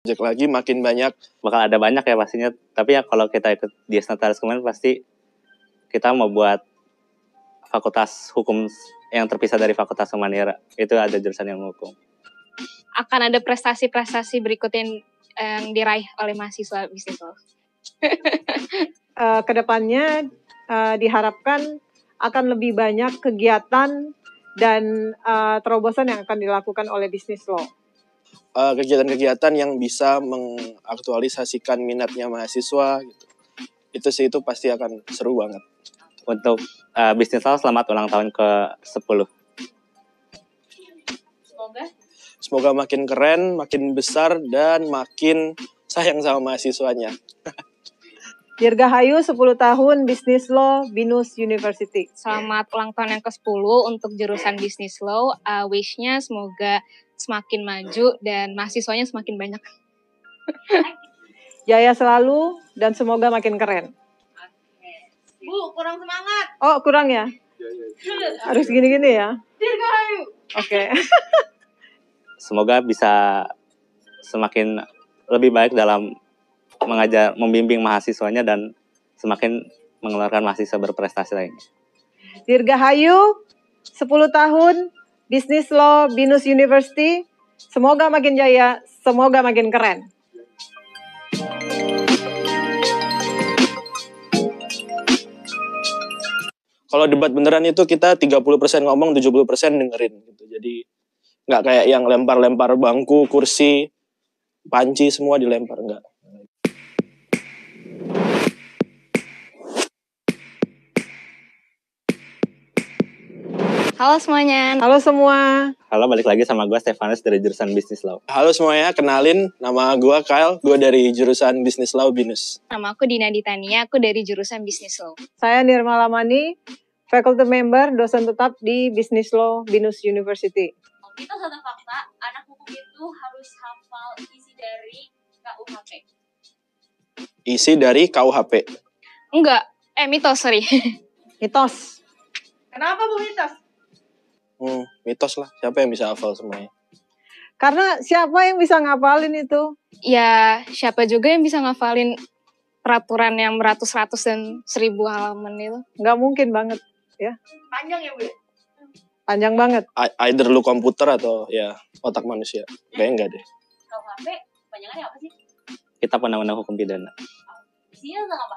Project lagi makin banyak. Bakal ada banyak ya pastinya. Tapi ya kalau kita ikut di Notaris kemarin pasti kita mau buat fakultas hukum yang terpisah dari fakultas Humaniora. Itu ada jurusan yang hukum. Akan ada prestasi-prestasi berikutnya yang diraih oleh mahasiswa bisnis law. Kedepannya diharapkan akan lebih banyak kegiatan dan terobosan yang akan dilakukan oleh bisnis law. Kegiatan-kegiatan yang bisa mengaktualisasikan minatnya mahasiswa gitu. Itu pasti akan seru banget. Untuk bisnis law selamat ulang tahun ke-10. Semoga makin keren, makin besar, dan makin sayang sama mahasiswanya. Dirgahayu 10 tahun Bisnis Law BINUS University. Selamat ulang tahun yang ke-10 untuk jurusan bisnis law. Wish-nya semoga semakin maju dan mahasiswanya semakin banyak. Jaya selalu dan semoga makin keren. Bu, kurang semangat. Oh, kurang ya? Harus gini-gini ya? Dirgahayu. Oke. Semoga bisa semakin lebih baik dalam mengajar, membimbing mahasiswanya dan semakin mengeluarkan mahasiswa berprestasi lainnya. Dirgahayu 10 tahun Bisnis Law BINUS University. Semoga makin jaya, semoga makin keren. Kalau debat beneran itu kita 30% ngomong, 70% dengerin gitu. Jadi nggak kayak yang lempar-lempar bangku, kursi, panci semua dilempar, enggak. Halo semuanya. Halo semua. Halo, balik lagi sama gue Stefanus dari jurusan Bisnis Law. Halo semuanya, kenalin nama gue Kyle, gue dari jurusan Bisnis Law BINUS. Nama aku Dina Ditania, aku dari jurusan bisnis law. Saya Nirma Lamani, faculty member, dosen tetap di Bisnis Law BINUS University. Itu satu fakta, anak hukum itu harus hafal isi dari KUHP. Isi dari KUHP. Enggak, mitos, sorry. Mitos. Kenapa Bu mitos? Mitos lah, siapa yang bisa hafal semuanya? Karena siapa yang bisa ngapalin itu? Ya, siapa juga yang bisa ngafalin peraturan yang beratus-ratus dan 1000 halaman itu? Nggak mungkin banget, ya. Panjang ya Bu ya? Panjang banget. Either lu komputer atau ya otak manusia. Kayaknya enggak deh. KUHP, panjangannya apa sih? Kita Undang-Undang Hukum Pidana. Isinya tentang apa?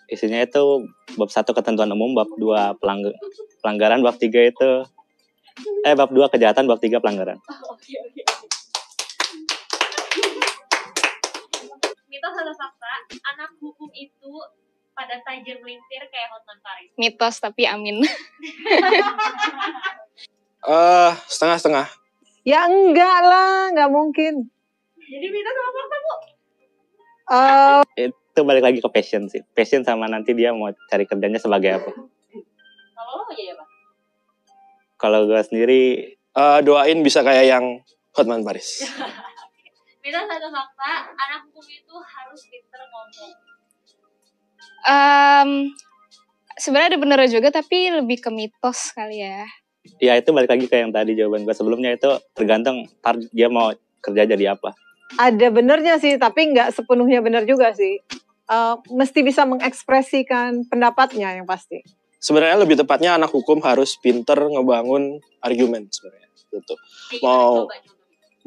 Isinya itu bab 1 ketentuan umum, bab 2 pelanggaran, bab 3 itu bab 2 kejahatan, bab 3 pelanggaran. Oke. Mitos atau fakta, anak hukum itu pada tajam melintir kayak Hotman Paris. Mitos, tapi amin. Setengah-setengah. Ya enggak lah, nggak mungkin. Jadi mitos sama fakta Bu? Itu balik lagi ke passion sih. Passion sama nanti dia mau cari kerjanya sebagai apa. Kalau lo mau jadi apa? Kalau gue sendiri, Doain bisa kayak yang Hotman Paris. Mitos atau fakta, anak hukum itu harus pinter ngomong. Sebenarnya ada bener juga, tapi lebih ke mitos kali ya. ya itu balik lagi ke yang tadi jawaban gue sebelumnya, itu tergantung ntar dia mau kerja jadi apa. Ada benernya sih, tapi nggak sepenuhnya benar juga sih. Mesti bisa mengekspresikan pendapatnya yang pasti. Sebenarnya lebih tepatnya anak hukum harus pinter ngebangun argumen sebenarnya. Gitu.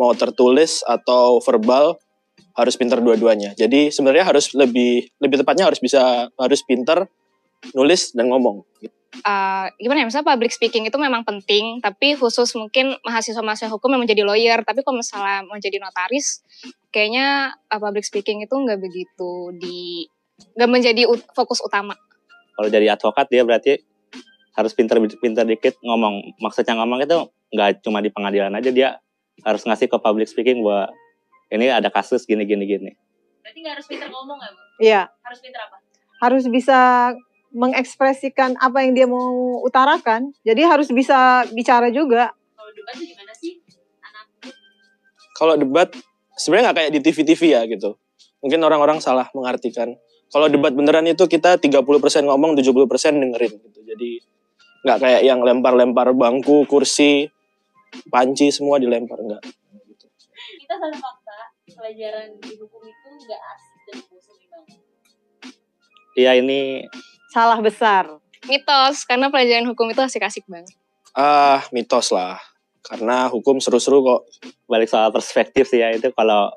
Mau tertulis atau verbal harus pinter dua-duanya. Jadi sebenarnya harus lebih tepatnya harus pinter nulis dan ngomong. Gitu. Gimana ya, misalnya public speaking itu memang penting, tapi khusus mungkin mahasiswa-mahasiswa hukum yang menjadi lawyer, tapi kalau misalnya mau jadi notaris, kayaknya public speaking itu nggak nggak menjadi fokus utama. Kalau jadi advokat dia berarti harus pinter dikit ngomong. Maksudnya ngomong itu nggak cuma di pengadilan aja, dia harus ngasih ke public speaking bahwa ini ada kasus gini. Berarti nggak harus pinter ngomong ya Bu? Iya. Harus pinter apa? Harus bisa mengekspresikan apa yang dia mau utarakan. Jadi harus bisa bicara juga. Kalau debat tuh gimana sih? Kalau debat sebenarnya nggak kayak di TV-TV ya gitu. Mungkin orang-orang salah mengartikan. Kalau debat beneran itu kita 30% ngomong, 70% dengerin gitu. Jadi nggak kayak yang lempar-lempar bangku, kursi, panci semua dilempar, enggak. Gitu. Kita salah fakta, pelajaran di hukum itu nggak asik dan bosan banget? Iya, ini Salah besar. Mitos, karena pelajaran hukum itu asik-asik banget. Mitos lah. Karena hukum seru-seru kok. balik soal perspektif sih ya, itu kalau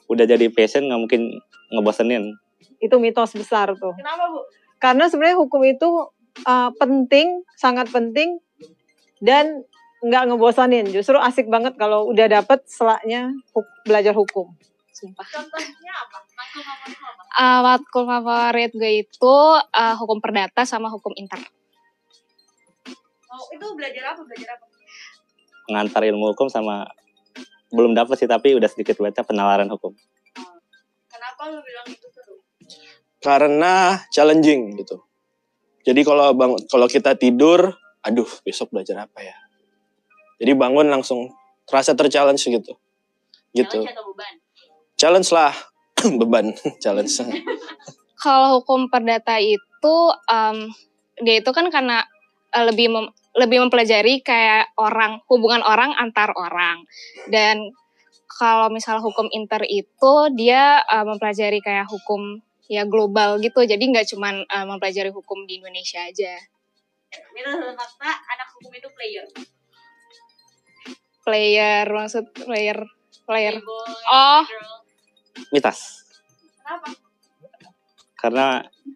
udah jadi passion nggak mungkin ngebosenin. Itu mitos besar tuh. Kenapa Bu? Karena sebenarnya hukum itu penting, sangat penting, dan nggak ngebosanin. Justru asik banget kalau udah dapet selaknya belajar hukum. Sumpah. Contohnya apa? Matkul favorit apa? Matkul favorit gue itu hukum perdata sama hukum inter. Oh, itu belajar apa? Ngantar ilmu hukum sama belum dapet sih, tapi udah sedikit baca penalaran hukum. Kenapa lu bilang itu seru? Karena challenging gitu. Jadi kalau kita tidur, aduh besok belajar apa ya? Jadi bangun langsung terasa terchallenge gitu. Challenge atau beban? Challenge lah, beban, challenge. Kalau hukum perdata itu dia itu kan karena lebih mempelajari kayak hubungan orang antar orang. Dan kalau misal hukum inter itu dia mempelajari kayak hukum ya global gitu. Jadi nggak cuman mempelajari hukum di Indonesia aja. Mitos atau fakta, anak hukum itu player. Player. Playboy, Oh. girl. Mitos. Kenapa?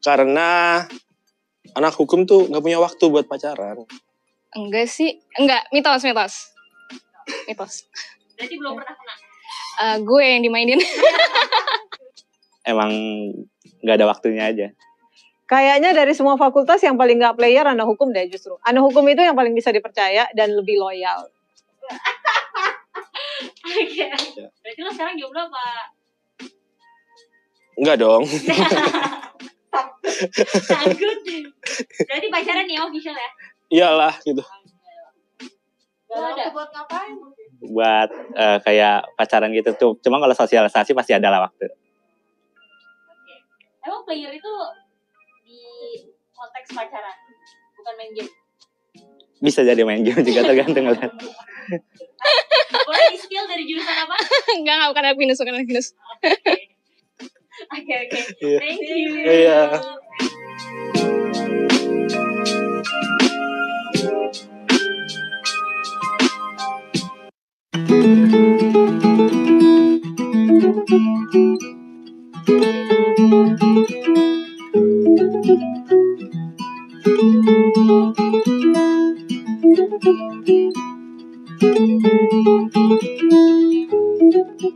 Karena anak hukum tuh nggak punya waktu buat pacaran. Enggak sih, mitos. Berarti belum pernah kena. Gue yang dimainin. Emang nggak ada waktunya aja. Kayaknya dari semua fakultas yang paling nggak player anak hukum deh justru. Anak hukum itu yang paling bisa dipercaya dan lebih loyal. Oke. Berarti lo sekarang jomblo apa? Enggak dong. Takut. Berarti pacaran ya official ya? Iyalah gitu. Gak ada. Buat ngapain? Buat kayak pacaran gitu tuh. Cuma kalau sosialisasi pasti ada lah waktu. Emang player itu di konteks pacaran, bukan main game. Bisa jadi main game juga tergantung ngeliat. Boleh di skill dari jurusan apa? Enggak, bukan Alvinus. Oke. Iya. Thank you. Iya.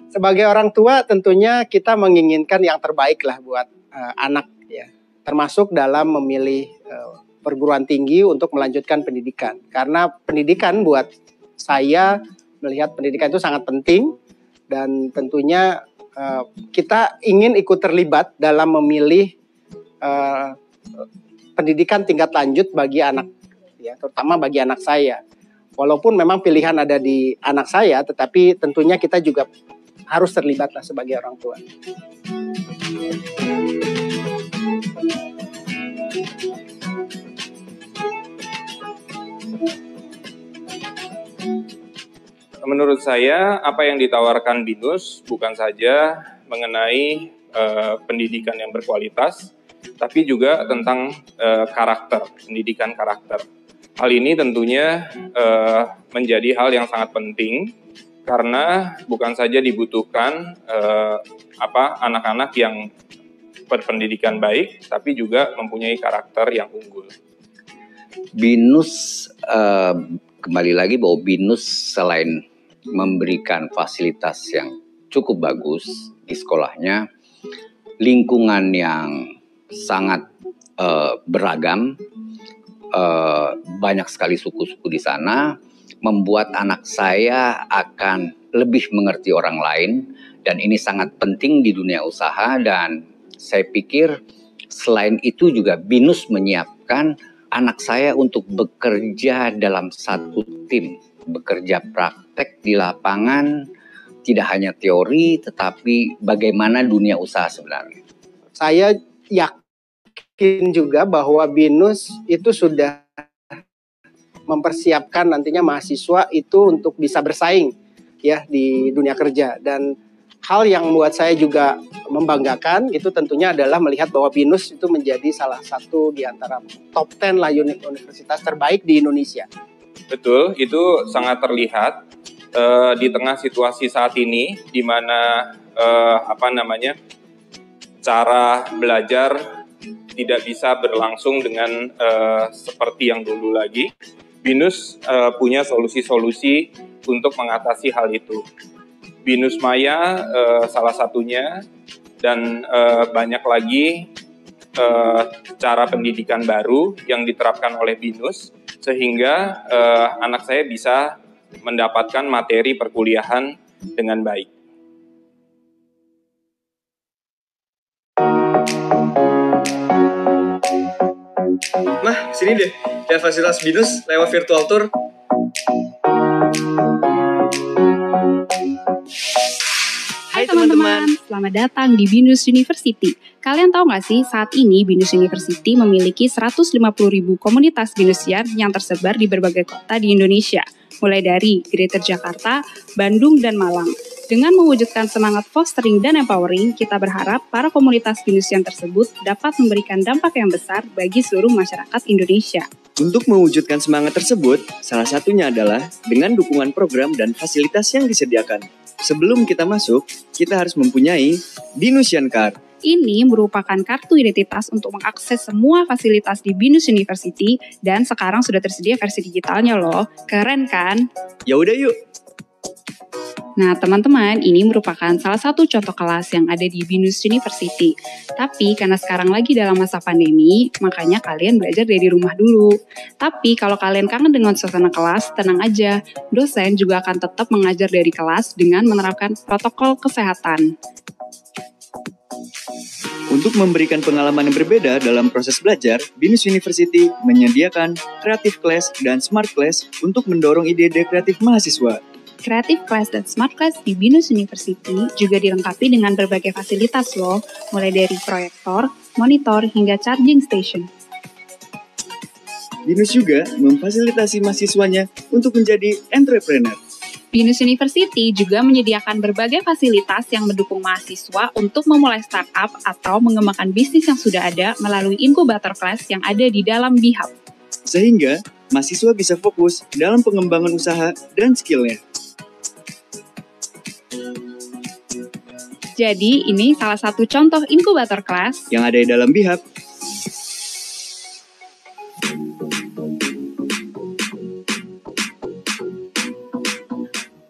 Sebagai orang tua tentunya kita menginginkan yang terbaik lah buat anak ya, termasuk dalam memilih perguruan tinggi untuk melanjutkan pendidikan. Karena pendidikan buat saya melihat pendidikan itu sangat penting dan tentunya kita ingin ikut terlibat dalam memilih pendidikan tingkat lanjut bagi anak ya, terutama bagi anak saya. Walaupun memang pilihan ada di anak saya, tetapi tentunya kita juga harus terlibat lah sebagai orang tua. Menurut saya, apa yang ditawarkan BINUS bukan saja mengenai pendidikan yang berkualitas, tapi juga tentang karakter, pendidikan karakter. Hal ini tentunya menjadi hal yang sangat penting karena bukan saja dibutuhkan anak-anak yang berpendidikan baik, tapi juga mempunyai karakter yang unggul. BINUS kembali lagi bahwa BINUS selain memberikan fasilitas yang cukup bagus di sekolahnya, lingkungan yang sangat beragam, banyak sekali suku-suku di sana, membuat anak saya akan lebih mengerti orang lain, dan ini sangat penting di dunia usaha. Dan saya pikir selain itu juga BINUS menyiapkan anak saya untuk bekerja dalam satu tim, bekerja praktek di lapangan, tidak hanya teori tetapi bagaimana dunia usaha sebenarnya. Saya yakin juga bahwa BINUS itu sudah mempersiapkan nantinya mahasiswa itu untuk bisa bersaing ya di dunia kerja, dan hal yang membuat saya juga membanggakan itu tentunya adalah melihat bahwa BINUS itu menjadi salah satu di antara top 10 lah universitas terbaik di Indonesia. Betul, itu sangat terlihat di tengah situasi saat ini, di mana cara belajar tidak bisa berlangsung dengan seperti yang dulu lagi. BINUS punya solusi-solusi untuk mengatasi hal itu. BINUS Maya salah satunya, dan banyak lagi cara pendidikan baru yang diterapkan oleh BINUS, sehingga anak saya bisa mendapatkan materi perkuliahan dengan baik. Nah, sini deh, lihat fasilitas BINUS lewat virtual tour. Hai teman-teman, selamat datang di BINUS University. Kalian tahu nggak sih, saat ini BINUS University memiliki 150.000 komunitas BINUSian yang tersebar di berbagai kota di Indonesia, mulai dari Greater Jakarta, Bandung, dan Malang. Dengan mewujudkan semangat fostering dan empowering, kita berharap para komunitas BINUSian tersebut dapat memberikan dampak yang besar bagi seluruh masyarakat Indonesia. Untuk mewujudkan semangat tersebut, salah satunya adalah dengan dukungan program dan fasilitas yang disediakan. Sebelum kita masuk, kita harus mempunyai BINUSian Card. Ini merupakan kartu identitas untuk mengakses semua fasilitas di BINUS University dan sekarang sudah tersedia versi digitalnya loh. Keren kan? Ya udah yuk. Nah, teman-teman, ini merupakan salah satu contoh kelas yang ada di BINUS University. Tapi karena sekarang lagi dalam masa pandemi, makanya kalian belajar dari rumah dulu. Tapi kalau kalian kangen dengan suasana kelas, tenang aja. Dosen juga akan tetap mengajar dari kelas dengan menerapkan protokol kesehatan. Untuk memberikan pengalaman yang berbeda dalam proses belajar, BINUS University menyediakan Creative Class dan Smart Class untuk mendorong ide-ide kreatif mahasiswa. Creative Class dan Smart Class di BINUS University juga dilengkapi dengan berbagai fasilitas loh, mulai dari proyektor, monitor, hingga charging station. BINUS juga memfasilitasi mahasiswanya untuk menjadi entrepreneur. BINUS University juga menyediakan berbagai fasilitas yang mendukung mahasiswa untuk memulai startup atau mengembangkan bisnis yang sudah ada melalui inkubator kelas yang ada di dalam BIHAB. Sehingga mahasiswa bisa fokus dalam pengembangan usaha dan skill-nya. Jadi, ini salah satu contoh inkubator kelas yang ada di dalam BIHAB.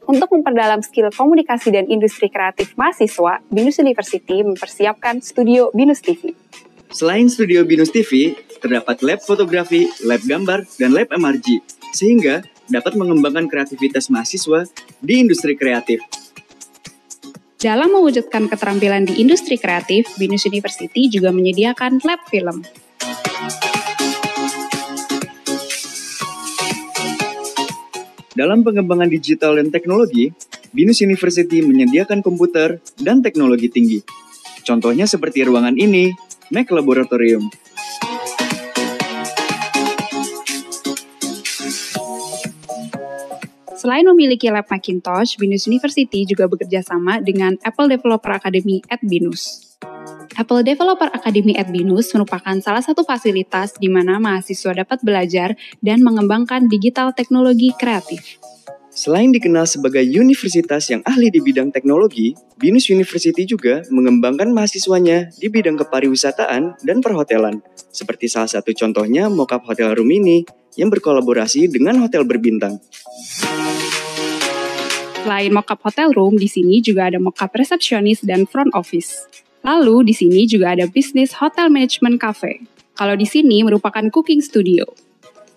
Untuk memperdalam skill komunikasi dan industri kreatif mahasiswa, BINUS University mempersiapkan studio BINUS TV. Selain studio BINUS TV, terdapat lab fotografi, lab gambar, dan lab MRG, sehingga dapat mengembangkan kreativitas mahasiswa di industri kreatif. Dalam mewujudkan keterampilan di industri kreatif, BINUS University juga menyediakan lab film. Dalam pengembangan digital dan teknologi, BINUS University menyediakan komputer dan teknologi tinggi. Contohnya seperti ruangan ini, Mac Laboratorium. Selain memiliki lab Macintosh, BINUS University juga bekerja sama dengan Apple Developer Academy at BINUS. Apple Developer Academy at BINUS merupakan salah satu fasilitas di mana mahasiswa dapat belajar dan mengembangkan digital teknologi kreatif. Selain dikenal sebagai universitas yang ahli di bidang teknologi, BINUS University juga mengembangkan mahasiswanya di bidang kepariwisataan dan perhotelan. Seperti salah satu contohnya Mockup Hotel Room ini yang berkolaborasi dengan hotel berbintang. Selain Mockup Hotel Room, di sini juga ada Mockup Resepsionis dan Front Office. Lalu di sini juga ada bisnis Hotel Management Cafe. Kalau di sini merupakan cooking studio.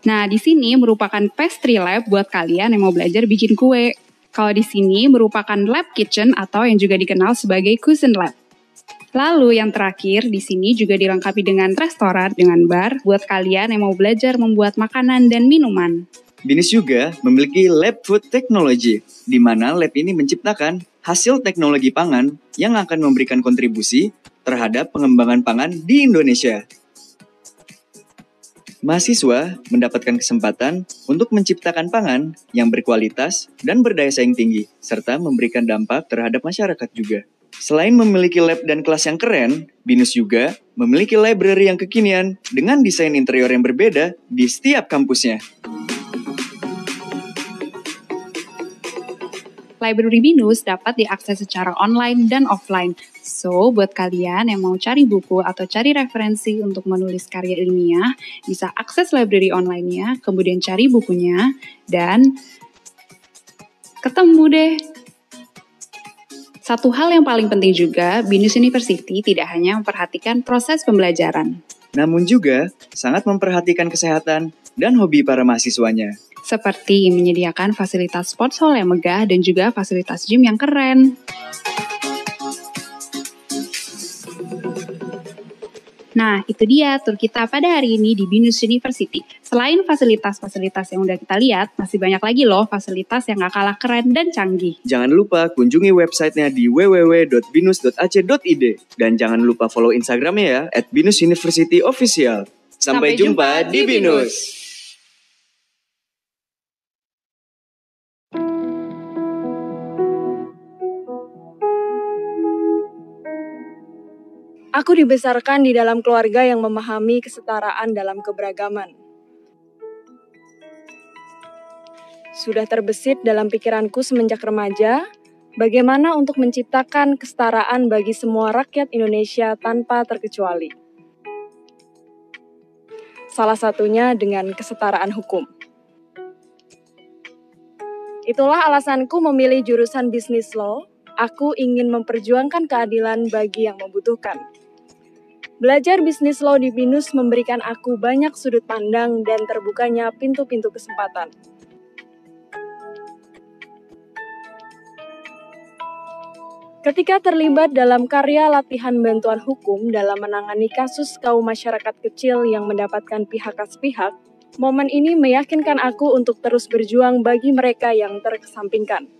Nah, di sini merupakan pastry lab buat kalian yang mau belajar bikin kue. Kalau di sini merupakan lab kitchen atau yang juga dikenal sebagai cuisine lab. Lalu yang terakhir, di sini juga dilengkapi dengan restoran dengan bar buat kalian yang mau belajar membuat makanan dan minuman. BINUS juga memiliki Lab Food Technology, di mana lab ini menciptakan hasil teknologi pangan yang akan memberikan kontribusi terhadap pengembangan pangan di Indonesia. Mahasiswa mendapatkan kesempatan untuk menciptakan pangan yang berkualitas dan berdaya saing tinggi, serta memberikan dampak terhadap masyarakat juga. Selain memiliki lab dan kelas yang keren, BINUS juga memiliki library yang kekinian dengan desain interior yang berbeda di setiap kampusnya. Library BINUS dapat diakses secara online dan offline. So, buat kalian yang mau cari buku atau cari referensi untuk menulis karya ilmiah, bisa akses library online-nya, kemudian cari bukunya, dan ketemu deh. Satu hal yang paling penting juga, BINUS University tidak hanya memperhatikan proses pembelajaran, namun juga sangat memperhatikan kesehatan dan hobi para mahasiswanya. Seperti menyediakan fasilitas sports hall yang megah dan juga fasilitas gym yang keren. Nah, itu dia tur kita pada hari ini di BINUS University. Selain fasilitas-fasilitas yang udah kita lihat, masih banyak lagi loh fasilitas yang gak kalah keren dan canggih. Jangan lupa kunjungi websitenya di www.binus.ac.id. Dan jangan lupa follow Instagramnya ya, @binusuniversityofficial. Sampai jumpa di BINUS! Aku dibesarkan di dalam keluarga yang memahami kesetaraan dalam keberagaman. Sudah terbesit dalam pikiranku semenjak remaja, bagaimana untuk menciptakan kesetaraan bagi semua rakyat Indonesia tanpa terkecuali. Salah satunya dengan kesetaraan hukum. Itulah alasanku memilih jurusan Business Law. Aku ingin memperjuangkan keadilan bagi yang membutuhkan. Belajar Business Law di BINUS memberikan aku banyak sudut pandang dan terbukanya pintu-pintu kesempatan. Ketika terlibat dalam karya latihan bantuan hukum dalam menangani kasus kaum masyarakat kecil yang mendapatkan pihak sepihak, momen ini meyakinkan aku untuk terus berjuang bagi mereka yang terkesampingkan.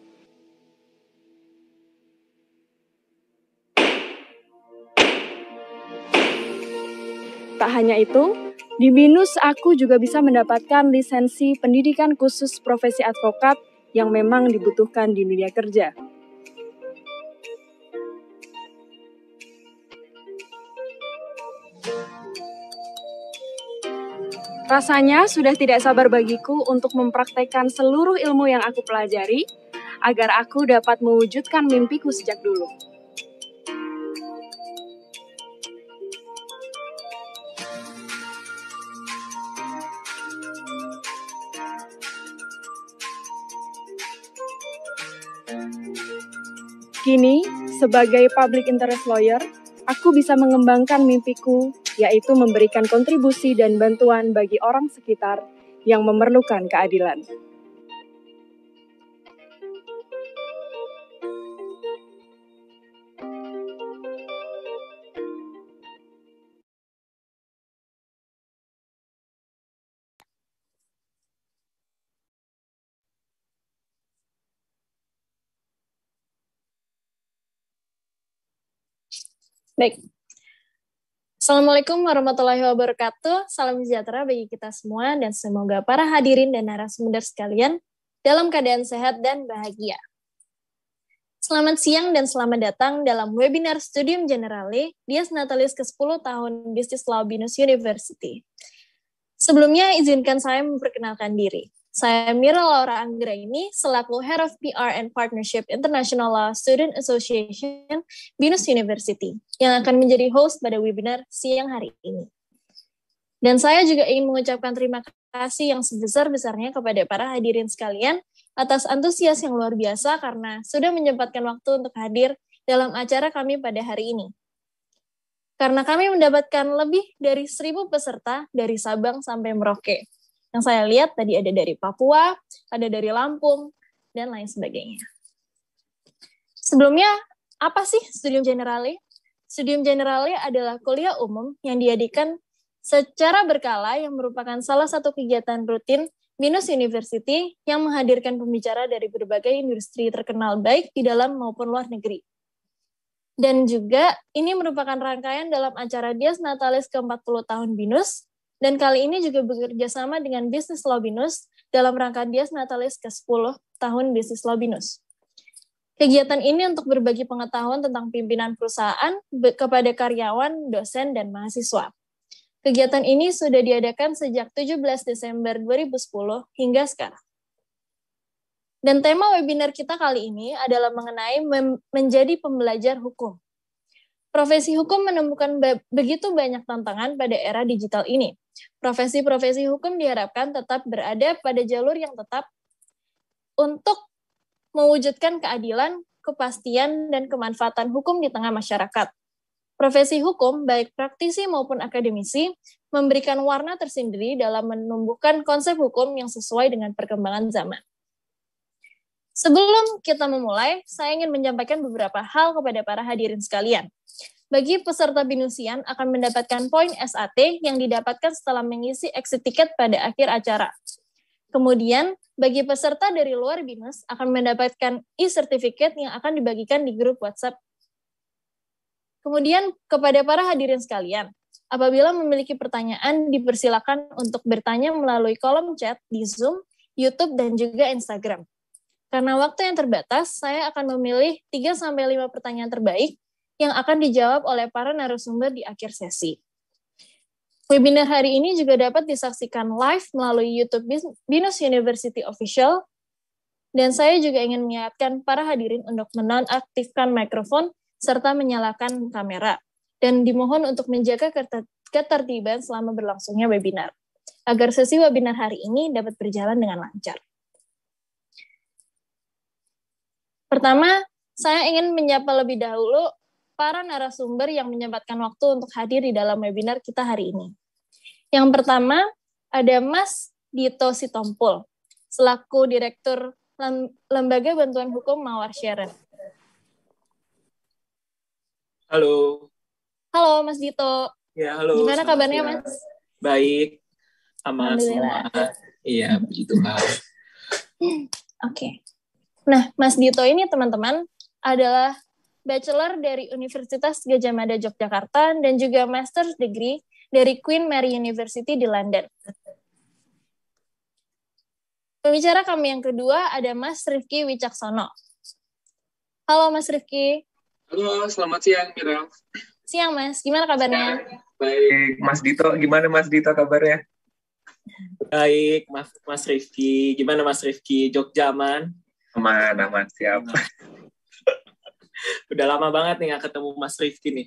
Tak hanya itu, di BINUS aku juga bisa mendapatkan lisensi pendidikan khusus profesi advokat yang memang dibutuhkan di dunia kerja. Rasanya sudah tidak sabar bagiku untuk mempraktekkan seluruh ilmu yang aku pelajari, agar aku dapat mewujudkan mimpiku sejak dulu. Kini, sebagai public interest lawyer, aku bisa mengembangkan mimpiku, yaitu memberikan kontribusi dan bantuan bagi orang sekitar yang memerlukan keadilan. Baik. Assalamualaikum warahmatullahi wabarakatuh. Salam sejahtera bagi kita semua dan semoga para hadirin dan narasumber sekalian dalam keadaan sehat dan bahagia. Selamat siang dan selamat datang dalam webinar Studium Generale Dies Natalis ke-10 tahun Business Law BINUS University. Sebelumnya izinkan saya memperkenalkan diri. Saya Mira Laura Anggraini, selaku Head of PR and Partnership International Law Student Association BINUS University, yang akan menjadi host pada webinar siang hari ini. Dan saya juga ingin mengucapkan terima kasih yang sebesar-besarnya kepada para hadirin sekalian atas antusias yang luar biasa karena sudah menyempatkan waktu untuk hadir dalam acara kami pada hari ini. Karena kami mendapatkan lebih dari 1.000 peserta dari Sabang sampai Merauke. Yang saya lihat tadi ada dari Papua, ada dari Lampung, dan lain sebagainya. Sebelumnya, apa sih Studium Generale? Studium Generale adalah kuliah umum yang diadakan secara berkala yang merupakan salah satu kegiatan rutin BINUS University yang menghadirkan pembicara dari berbagai industri terkenal baik di dalam maupun luar negeri. Dan juga ini merupakan rangkaian dalam acara Dies Natalis ke-40 tahun BINUS Dan kali ini juga bekerja sama dengan Business Law BINUS dalam rangka Dies Natalis ke-10 tahun Business Law BINUS. Kegiatan ini untuk berbagi pengetahuan tentang pimpinan perusahaan kepada karyawan, dosen, dan mahasiswa. Kegiatan ini sudah diadakan sejak 17 Desember 2010 hingga sekarang. Dan tema webinar kita kali ini adalah mengenai menjadi pembelajar hukum. Profesi hukum menemukan begitu banyak tantangan pada era digital ini. Profesi-profesi hukum diharapkan tetap berada pada jalur yang tetap untuk mewujudkan keadilan, kepastian, dan kemanfaatan hukum di tengah masyarakat. Profesi hukum, baik praktisi maupun akademisi, memberikan warna tersendiri dalam menumbuhkan konsep hukum yang sesuai dengan perkembangan zaman. Sebelum kita memulai, saya ingin menyampaikan beberapa hal kepada para hadirin sekalian. Bagi peserta BINUSian akan mendapatkan poin SAT yang didapatkan setelah mengisi exit ticket pada akhir acara. Kemudian, bagi peserta dari luar BINUS akan mendapatkan e-certificate yang akan dibagikan di grup WhatsApp. Kemudian, kepada para hadirin sekalian, apabila memiliki pertanyaan, dipersilakan untuk bertanya melalui kolom chat di Zoom, YouTube, dan juga Instagram. Karena waktu yang terbatas, saya akan memilih 3-5 pertanyaan terbaik yang akan dijawab oleh para narasumber di akhir sesi. Webinar hari ini juga dapat disaksikan live melalui YouTube BINUS University Official, dan saya juga ingin mengingatkan para hadirin untuk menonaktifkan mikrofon serta menyalakan kamera, dan dimohon untuk menjaga ketertiban selama berlangsungnya webinar, agar sesi webinar hari ini dapat berjalan dengan lancar. Pertama, saya ingin menyapa lebih dahulu para narasumber yang menyempatkan waktu untuk hadir di dalam webinar kita hari ini. Yang pertama, ada Mas Dito Sitompul, selaku Direktur Lembaga Bantuan Hukum Mawar Sharon. Halo. Halo, Mas Dito. Ya, halo. Gimana kabarnya, Mas? Baik. Aman semua. Iya, puji Tuhan. Oke. Nah, Mas Dito ini, teman-teman, adalah Bachelor dari Universitas Gadjah Mada Yogyakarta dan juga Master's Degree dari Queen Mary University di London. Pembicara kami yang kedua ada Mas Rifki Wicaksono. Halo Mas Rifki. Halo, selamat siang Mira. Siang Mas, gimana kabarnya? Baik, Mas Dito, gimana Mas Dito kabarnya? Baik, Mas Rifki. Gimana Mas Rifki? Jogja aman? Aman, siap. Udah lama banget nih nggak ketemu Mas Rifki nih.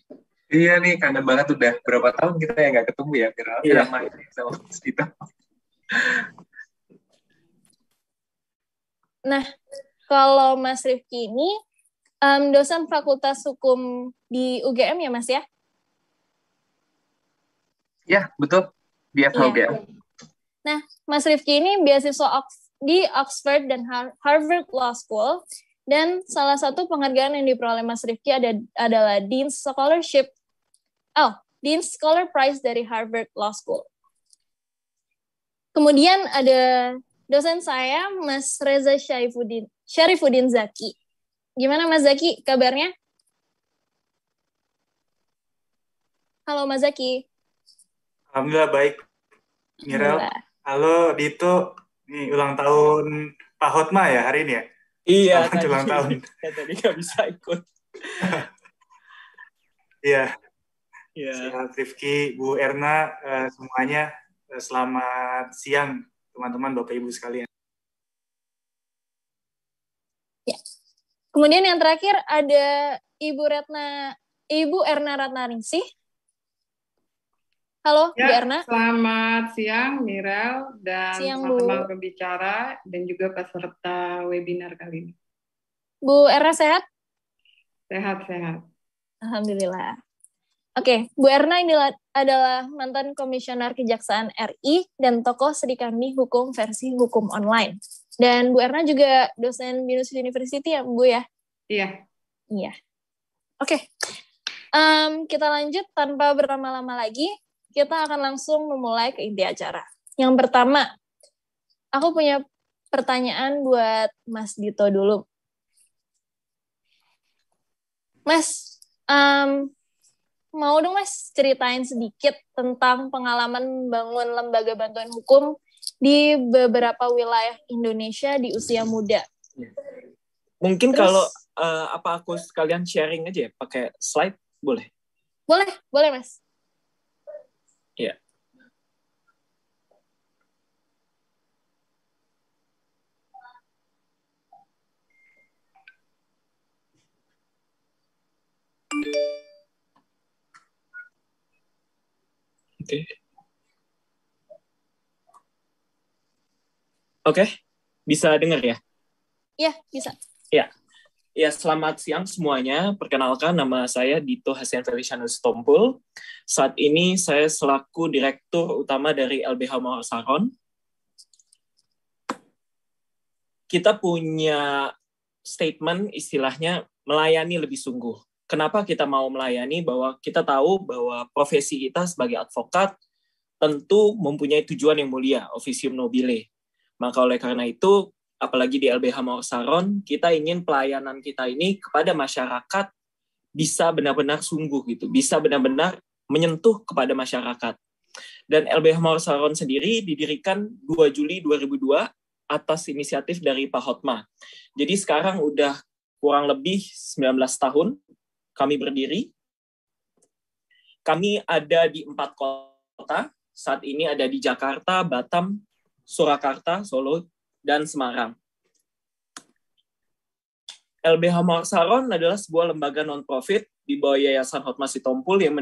Iya nih, kangen banget udah berapa tahun kita ya nggak ketemu ya, Mira. Iya. Sama Mas Dito. Nah, kalau Mas Rifki ini dosen Fakultas Hukum di UGM ya Mas ya? Ya, betul. Di UGM. Nah, Mas Rifki ini beasiswa di Oxford dan Harvard Law School, dan salah satu penghargaan yang diperoleh Mas Rifki adalah Dean Scholar Prize dari Harvard Law School. Kemudian ada dosen saya, Mas Reza Syarifuddin Zaki. Gimana Mas Zaki, kabarnya? Halo Mas Zaki. Alhamdulillah baik. Mirel. Halo Dito. Nih ulang tahun Pak Hotma ya hari ini ya? Iya. Selamat ulang tahun. Tadi nggak bisa ikut. Iya. Iya. Selamat Rifki, Bu Erna, semuanya selamat siang teman-teman Bapak Ibu sekalian. Ya. Kemudian yang terakhir ada Ibu Erna Ratnaningsih. Halo, ya, Bu Erna. Selamat siang, Mirel, dan teman-teman pembicara, dan juga peserta webinar kali ini. Bu Erna sehat? Sehat-sehat. Alhamdulillah. Oke, Bu Erna ini adalah mantan komisioner Kejaksaan RI dan tokoh Sri Kandi Hukum versi hukum online. Dan Bu Erna juga dosen BINUS University ya, Bu ya? Iya. Iya. Oke. Kita lanjut tanpa berlama-lama lagi. Kita akan langsung memulai ke inti acara. Yang pertama, aku punya pertanyaan buat Mas Dito dulu. Mas, mau dong Mas ceritain sedikit tentang pengalaman bangun lembaga bantuan hukum di beberapa wilayah Indonesia di usia muda. Mungkin Terus, kalau apa aku sekalian sharing aja ya, pakai slide, boleh? Boleh Mas. Iya. Oke, bisa dengar ya? Iya, bisa. Ya, selamat siang semuanya. Perkenalkan, nama saya Dito Hasian Felicianus Tompul. Saat ini saya selaku Direktur Utama dari LBH Mawar Saron. Kita punya statement istilahnya melayani lebih sungguh. Kenapa kita mau melayani? Bahwa kita tahu bahwa profesi kita sebagai advokat tentu mempunyai tujuan yang mulia, officium nobile. Maka oleh karena itu, apalagi di LBH Mawar Saron, kita ingin pelayanan kita ini kepada masyarakat bisa benar-benar sungguh gitu, bisa benar-benar menyentuh kepada masyarakat. Dan LBH Mawar Saron sendiri didirikan 2 Juli 2002 atas inisiatif dari Pak Hotma. Jadi sekarang udah kurang lebih 19 tahun kami berdiri. Kami ada di 4 kota. Saat ini ada di Jakarta, Batam, Surakarta, Solo, dan Semarang. LBH Mawar Saron adalah sebuah lembaga non-profit di bawah Yayasan Hotma Sitompul yang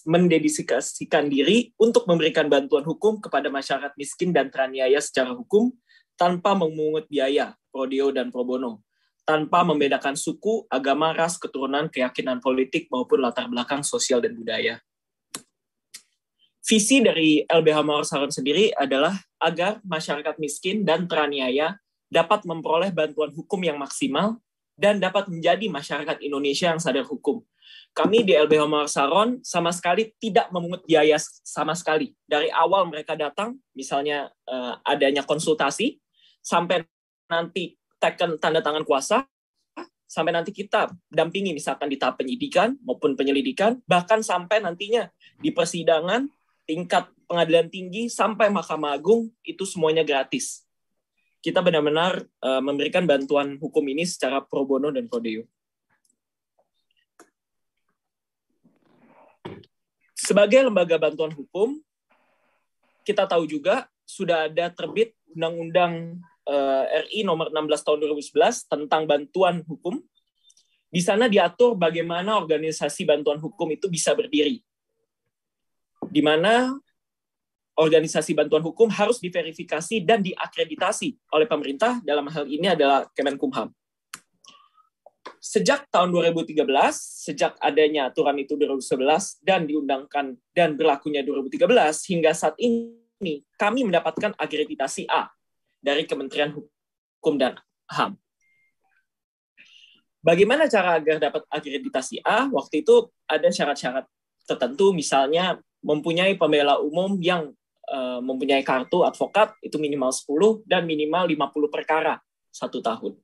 mendedikasikan diri untuk memberikan bantuan hukum kepada masyarakat miskin dan teraniaya secara hukum tanpa memungut biaya, pro deo dan pro bono, tanpa membedakan suku, agama, ras, keturunan, keyakinan politik, maupun latar belakang sosial dan budaya. Visi dari LBH Mawar Saron sendiri adalah agar masyarakat miskin dan teraniaya dapat memperoleh bantuan hukum yang maksimal dan dapat menjadi masyarakat Indonesia yang sadar hukum. Kami di LBH Mawar Saron sama sekali tidak memungut biaya sama sekali. Dari awal mereka datang, misalnya adanya konsultasi, sampai nanti teken tanda tangan kuasa, sampai nanti kita dampingi misalkan di tahap penyidikan maupun penyelidikan, bahkan sampai nantinya di persidangan, tingkat pengadilan tinggi sampai Mahkamah Agung, itu semuanya gratis. Kita benar-benar memberikan bantuan hukum ini secara pro bono dan pro deo. Sebagai lembaga bantuan hukum, kita tahu juga sudah ada terbit Undang-Undang RI nomor 16 tahun 2011 tentang bantuan hukum. Di sana diatur bagaimana organisasi bantuan hukum itu bisa berdiri, di mana organisasi bantuan hukum harus diverifikasi dan diakreditasi oleh pemerintah, dalam hal ini adalah Kemenkumham. Sejak tahun 2013, sejak adanya aturan itu 2011 dan diundangkan dan berlakunya 2013, hingga saat ini kami mendapatkan akreditasi A dari Kementerian Hukum dan HAM. Bagaimana cara agar dapat akreditasi A? Waktu itu ada syarat-syarat tertentu, misalnya mempunyai pembela umum yang mempunyai kartu advokat, itu minimal 10 dan minimal 50 perkara 1 tahun.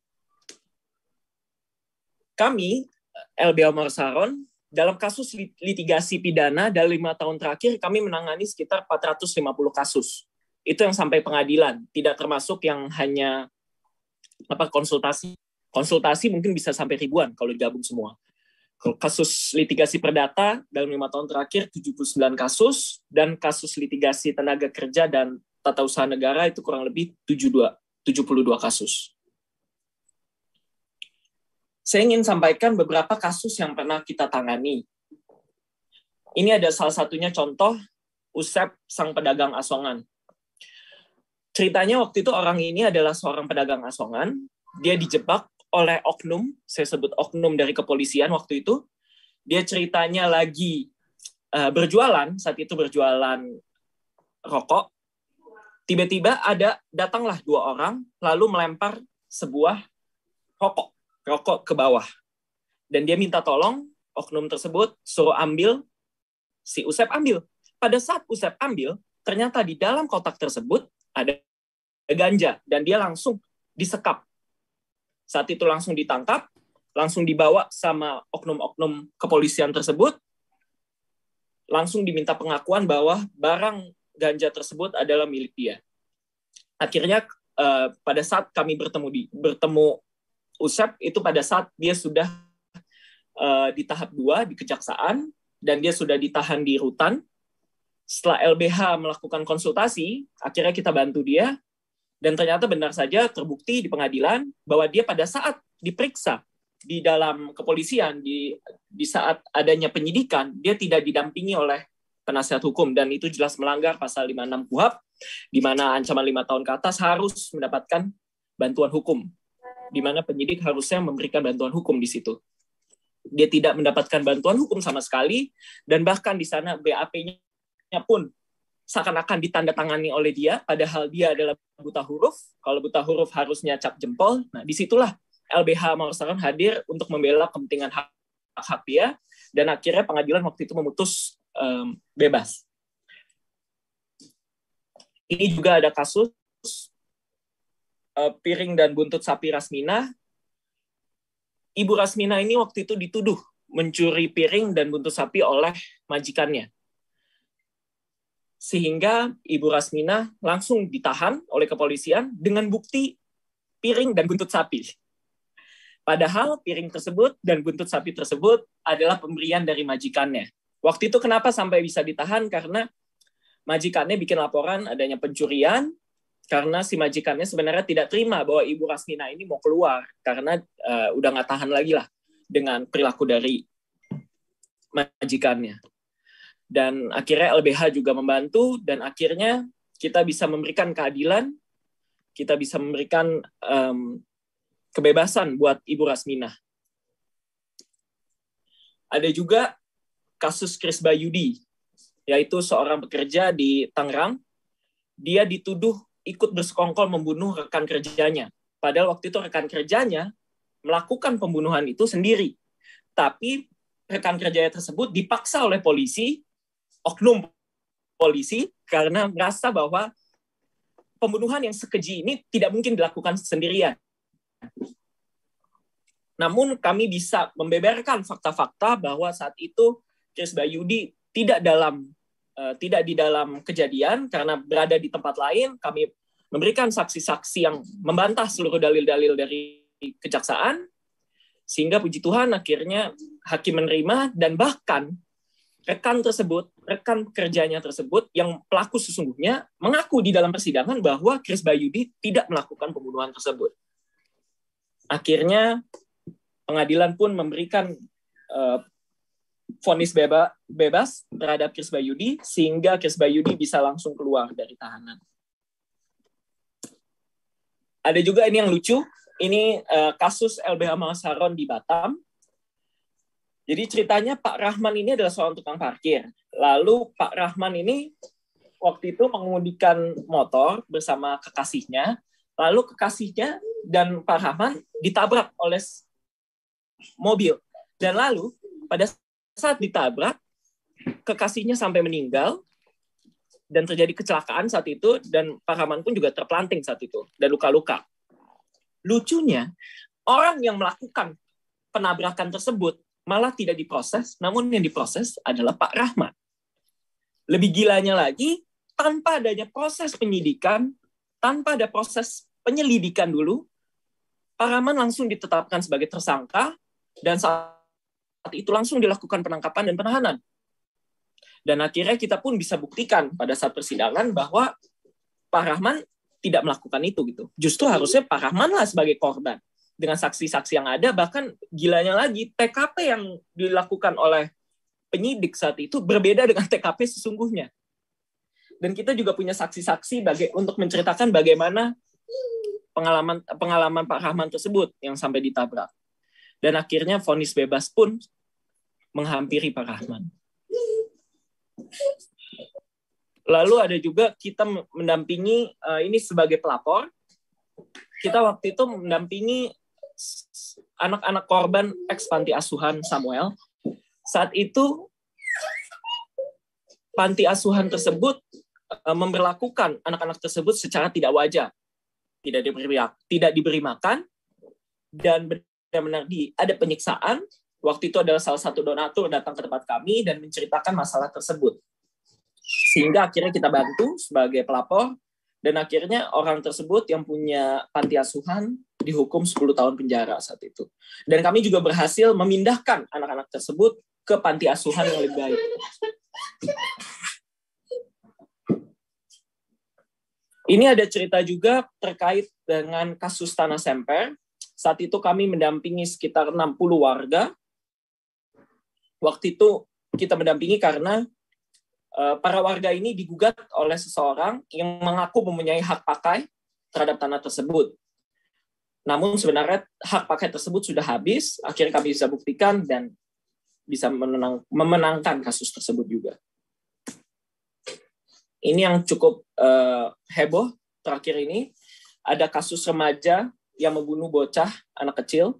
Kami, LBH Mawar Saron, dalam kasus litigasi pidana dalam 5 tahun terakhir, kami menangani sekitar 450 kasus. Itu yang sampai pengadilan, tidak termasuk yang hanya konsultasi. Konsultasi mungkin bisa sampai ribuan kalau digabung semua. Kasus litigasi perdata dalam 5 tahun terakhir 79 kasus, dan kasus litigasi tenaga kerja dan tata usaha negara itu kurang lebih 72 kasus. Saya ingin sampaikan beberapa kasus yang pernah kita tangani. Ini ada salah satunya contoh Usep sang pedagang asongan. Ceritanya waktu itu orang ini adalah seorang pedagang asongan, dia dijebak oleh oknum, saya sebut oknum dari kepolisian waktu itu. Dia ceritanya lagi berjualan, saat itu berjualan rokok. Tiba-tiba datanglah 2 orang, lalu melempar sebuah rokok ke bawah. Dan dia minta tolong, oknum tersebut suruh ambil, si Usep ambil. Pada saat Usep ambil, ternyata di dalam kotak tersebut ada ganja, dan dia langsung disekap. Saat itu langsung ditangkap, langsung dibawa sama oknum-oknum kepolisian tersebut, langsung diminta pengakuan bahwa barang ganja tersebut adalah milik dia. Akhirnya pada saat kami bertemu Usep itu pada saat dia sudah di tahap 2 di kejaksaan dan dia sudah ditahan di rutan. Setelah LBH melakukan konsultasi, akhirnya kita bantu dia dan ternyata benar saja terbukti di pengadilan bahwa dia pada saat diperiksa di dalam kepolisian di saat adanya penyidikan dia tidak didampingi oleh penasihat hukum dan itu jelas melanggar pasal 56 KUHP di mana ancaman 5 tahun ke atas harus mendapatkan bantuan hukum, di mana penyidik harusnya memberikan bantuan hukum di situ. Dia tidak mendapatkan bantuan hukum sama sekali dan bahkan di sana BAP-nya pun seakan-akan ditandatangani oleh dia, padahal dia adalah buta huruf. Kalau buta huruf harusnya cap jempol. Nah, disitulah LBH Mawar hadir untuk membela kepentingan hak dia dan akhirnya pengadilan waktu itu memutus bebas. Ini juga ada kasus piring dan buntut sapi Rasmina. Ibu Rasmina ini waktu itu dituduh mencuri piring dan buntut sapi oleh majikannya. Sehingga Ibu Rasmina langsung ditahan oleh kepolisian dengan bukti piring dan buntut sapi. Padahal piring tersebut dan buntut sapi tersebut adalah pemberian dari majikannya. Waktu itu kenapa sampai bisa ditahan? Karena majikannya bikin laporan adanya pencurian, karena si majikannya sebenarnya tidak terima bahwa Ibu Rasmina ini mau keluar, karena udah nggak tahan lagi lah dengan perilaku dari majikannya. Dan akhirnya LBH juga membantu, dan akhirnya kita bisa memberikan keadilan, kita bisa memberikan kebebasan buat Ibu Rasmina. Ada juga kasus Chris Bayudi, yaitu seorang pekerja di Tangerang. Dia dituduh ikut bersekongkol membunuh rekan kerjanya. Padahal waktu itu rekan kerjanya melakukan pembunuhan itu sendiri. Tapi rekan kerjanya tersebut dipaksa oleh polisi, oknum polisi, karena merasa bahwa pembunuhan yang sekeji ini tidak mungkin dilakukan sendirian. Namun kami bisa membeberkan fakta-fakta bahwa saat itu Chris Bayudi tidak di dalam kejadian karena berada di tempat lain. Kami memberikan saksi-saksi yang membantah seluruh dalil-dalil dari kejaksaan, sehingga puji Tuhan akhirnya hakim menerima, dan bahkan rekan kerjanya tersebut yang pelaku sesungguhnya mengaku di dalam persidangan bahwa Chris Bayudi tidak melakukan pembunuhan tersebut. Akhirnya pengadilan pun memberikan vonis bebas terhadap Chris Bayudi, sehingga Chris Bayudi bisa langsung keluar dari tahanan. Ada juga ini yang lucu, ini kasus LBH Mawar di Batam. Jadi ceritanya Pak Rahman ini adalah seorang tukang parkir. Lalu Pak Rahman ini waktu itu mengemudikan motor bersama kekasihnya. Lalu kekasihnya dan Pak Rahman ditabrak oleh mobil. Dan lalu pada saat ditabrak, kekasihnya sampai meninggal dan terjadi kecelakaan saat itu, dan Pak Rahman pun juga terpelanting saat itu dan luka-luka. Lucunya, orang yang melakukan penabrakan tersebut malah tidak diproses, namun yang diproses adalah Pak Rahman. Lebih gilanya lagi, tanpa adanya proses penyidikan, tanpa ada proses penyelidikan dulu, Pak Rahman langsung ditetapkan sebagai tersangka, dan saat itu langsung dilakukan penangkapan dan penahanan. Dan akhirnya kita pun bisa buktikan pada saat persidangan bahwa Pak Rahman tidak melakukan itu gitu. Justru harusnya Pak Rahman lah sebagai korban. Dengan saksi-saksi yang ada, bahkan gilanya lagi, TKP yang dilakukan oleh penyidik saat itu berbeda dengan TKP sesungguhnya. Dan kita juga punya saksi-saksi untuk menceritakan bagaimana pengalaman Pak Rahman tersebut yang sampai ditabrak. Dan akhirnya vonis bebas pun menghampiri Pak Rahman. Lalu ada juga kita mendampingi, ini sebagai pelapor, kita waktu itu mendampingi anak-anak korban ex panti asuhan Samuel. Saat itu panti asuhan tersebut memberlakukan anak-anak tersebut secara tidak wajar, tidak diberi makan, dan benar-benar ada penyiksaan, Waktu itu adalah salah satu donatur datang ke tempat kami dan menceritakan masalah tersebut. Sehingga akhirnya kita bantu sebagai pelapor, dan akhirnya orang tersebut yang punya panti asuhan dihukum 10 tahun penjara saat itu. Dan kami juga berhasil memindahkan anak-anak tersebut ke panti asuhan yang lebih baik. Ini ada cerita juga terkait dengan kasus Tanah Semper. Saat itu kami mendampingi sekitar 60 warga. Waktu itu kita mendampingi karena para warga ini digugat oleh seseorang yang mengaku mempunyai hak pakai terhadap tanah tersebut. Namun sebenarnya hak pakai tersebut sudah habis, akhirnya kami bisa buktikan dan bisa memenangkan kasus tersebut juga. Ini yang cukup heboh terakhir ini, ada kasus remaja yang membunuh bocah, anak kecil,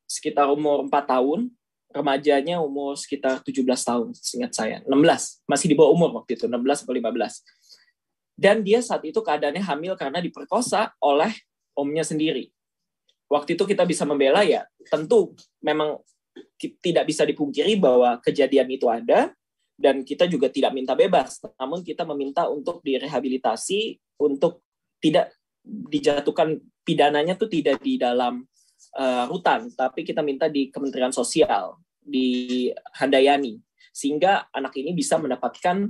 sekitar umur 4 tahun, remajanya umur sekitar 17 tahun, seingat saya. 16, masih di bawah umur waktu itu, 16 atau 15. Dan dia saat itu keadaannya hamil karena diperkosa oleh omnya sendiri. Waktu itu kita bisa membela, ya tentu memang tidak bisa dipungkiri bahwa kejadian itu ada, dan kita juga tidak minta bebas, namun kita meminta untuk direhabilitasi, untuk tidak dijatuhkan pidananya tuh tidak di dalam rutan, tapi kita minta di Kementerian Sosial, di Handayani, sehingga anak ini bisa mendapatkan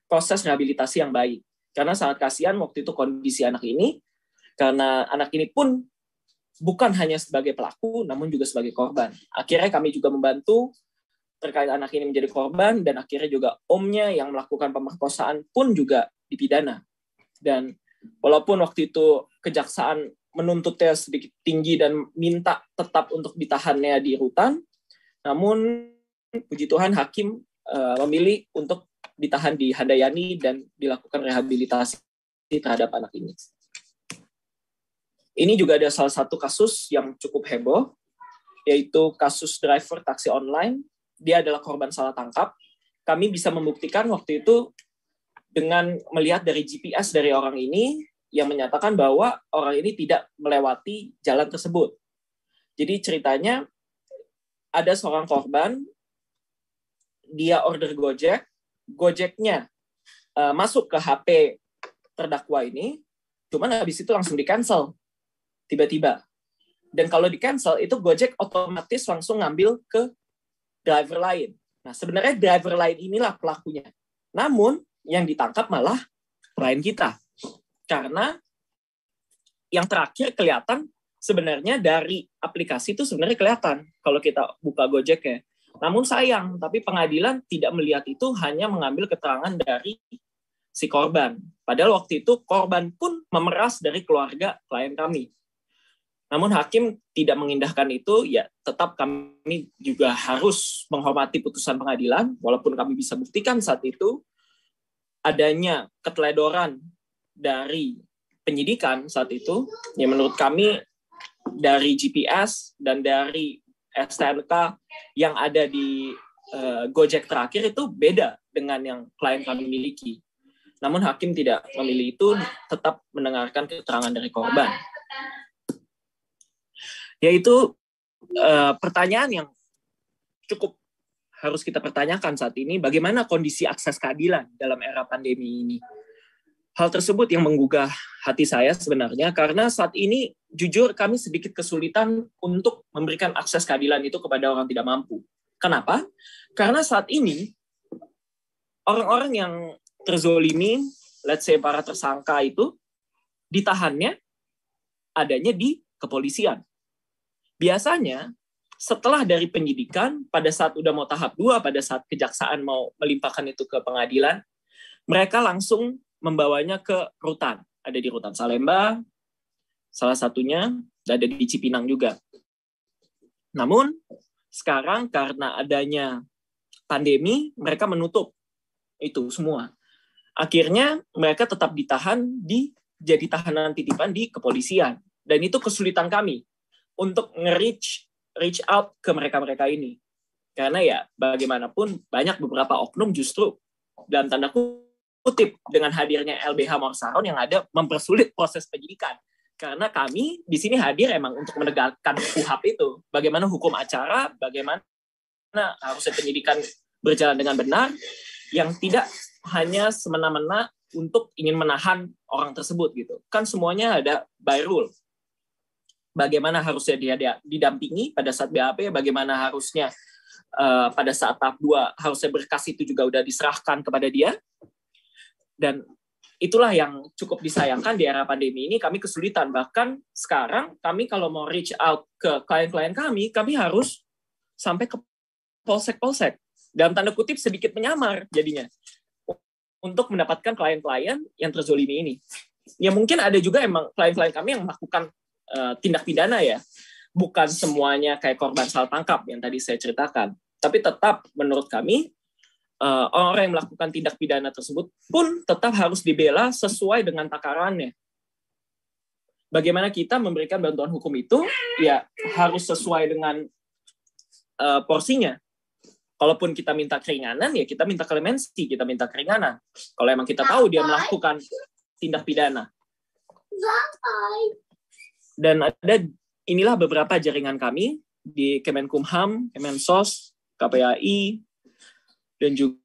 proses rehabilitasi yang baik. Karena sangat kasihan waktu itu kondisi anak ini, karena anak ini pun bukan hanya sebagai pelaku, namun juga sebagai korban. Akhirnya kami juga membantu terkait anak ini menjadi korban, dan akhirnya juga omnya yang melakukan pemerkosaan pun juga dipidana. Dan walaupun waktu itu kejaksaan menuntutnya sedikit tinggi dan minta tetap untuk ditahannya di rutan, namun puji Tuhan hakim memilih untuk ditahan di Handayani dan dilakukan rehabilitasi terhadap anak ini. Ini juga ada salah satu kasus yang cukup heboh, yaitu kasus driver taksi online. Dia adalah korban salah tangkap. Kami bisa membuktikan waktu itu dengan melihat dari GPS dari orang ini, yang menyatakan bahwa orang ini tidak melewati jalan tersebut. Jadi ceritanya, ada seorang korban, dia order Gojek, Gojeknya masuk ke HP terdakwa ini, cuman habis itu langsung di-cancel, tiba-tiba. Dan kalau di-cancel, itu Gojek otomatis langsung ngambil ke driver lain. Nah, sebenarnya driver lain inilah pelakunya. Namun, yang ditangkap malah klien kita. Karena yang terakhir kelihatan sebenarnya dari aplikasi itu sebenarnya kelihatan kalau kita buka Gojek ya. Namun sayang, tapi pengadilan tidak melihat itu, hanya mengambil keterangan dari si korban. Padahal waktu itu korban pun memeras dari keluarga klien kami. Namun hakim tidak mengindahkan itu, ya tetap kami juga harus menghormati putusan pengadilan, walaupun kami bisa buktikan saat itu adanya keteledoran dari penyidikan saat itu, ya menurut kami dari GPS dan dari STNK yang ada di Gojek terakhir itu beda dengan yang klien kami miliki. Namun hakim tidak memilih itu, tetap mendengarkan keterangan dari korban. Yaitu pertanyaan yang cukup harus kita pertanyakan saat ini, bagaimana kondisi akses keadilan dalam era pandemi ini. Hal tersebut yang menggugah hati saya sebenarnya, karena saat ini jujur kami sedikit kesulitan untuk memberikan akses keadilan itu kepada orang tidak mampu. Kenapa? Karena saat ini orang-orang yang terzolimi, let's say para tersangka itu, ditahannya adanya di kepolisian. Biasanya setelah dari penyidikan, pada saat udah mau tahap 2, pada saat kejaksaan mau melimpahkan itu ke pengadilan, mereka langsung membawanya ke rutan. Ada di rutan Salemba, salah satunya, ada di Cipinang juga. Namun, sekarang karena adanya pandemi, mereka menutup itu semua. Akhirnya, mereka tetap ditahan jadi tahanan titipan di kepolisian. Dan itu kesulitan kami untuk reach out ke mereka-mereka ini. Karena ya, bagaimanapun, banyak beberapa oknum justru dalam tanda kutip dengan hadirnya LBH Morsaron yang ada mempersulit proses penyidikan. Karena kami di sini hadir emang untuk menegakkan KUHP itu. Bagaimana hukum acara, bagaimana harusnya penyidikan berjalan dengan benar, yang tidak hanya semena-mena untuk ingin menahan orang tersebut gitu. Kan semuanya ada by rule. Bagaimana harusnya dia didampingi pada saat BAP, bagaimana harusnya pada saat tahap 2 harusnya berkas itu juga udah diserahkan kepada dia. Dan itulah yang cukup disayangkan di era pandemi ini, kami kesulitan. Bahkan sekarang kami kalau mau reach out ke klien-klien kami harus sampai ke polsek-polsek. Dalam tanda kutip sedikit menyamar jadinya untuk mendapatkan klien-klien yang terzolimi ini. Ya mungkin ada juga emang klien-klien kami yang melakukan tindak pidana ya. Bukan semuanya kayak korban salah tangkap yang tadi saya ceritakan. Tapi tetap menurut kami, orang yang melakukan tindak pidana tersebut pun tetap harus dibela sesuai dengan takarannya. Bagaimana kita memberikan bantuan hukum itu, ya harus sesuai dengan porsinya. Kalaupun kita minta keringanan, ya kita minta klemensi, kita minta keringanan. Kalau emang kita tahu dia melakukan tindak pidana. Dan inilah beberapa jaringan kami di Kemenkumham, Kemensos, KPAI, dan juga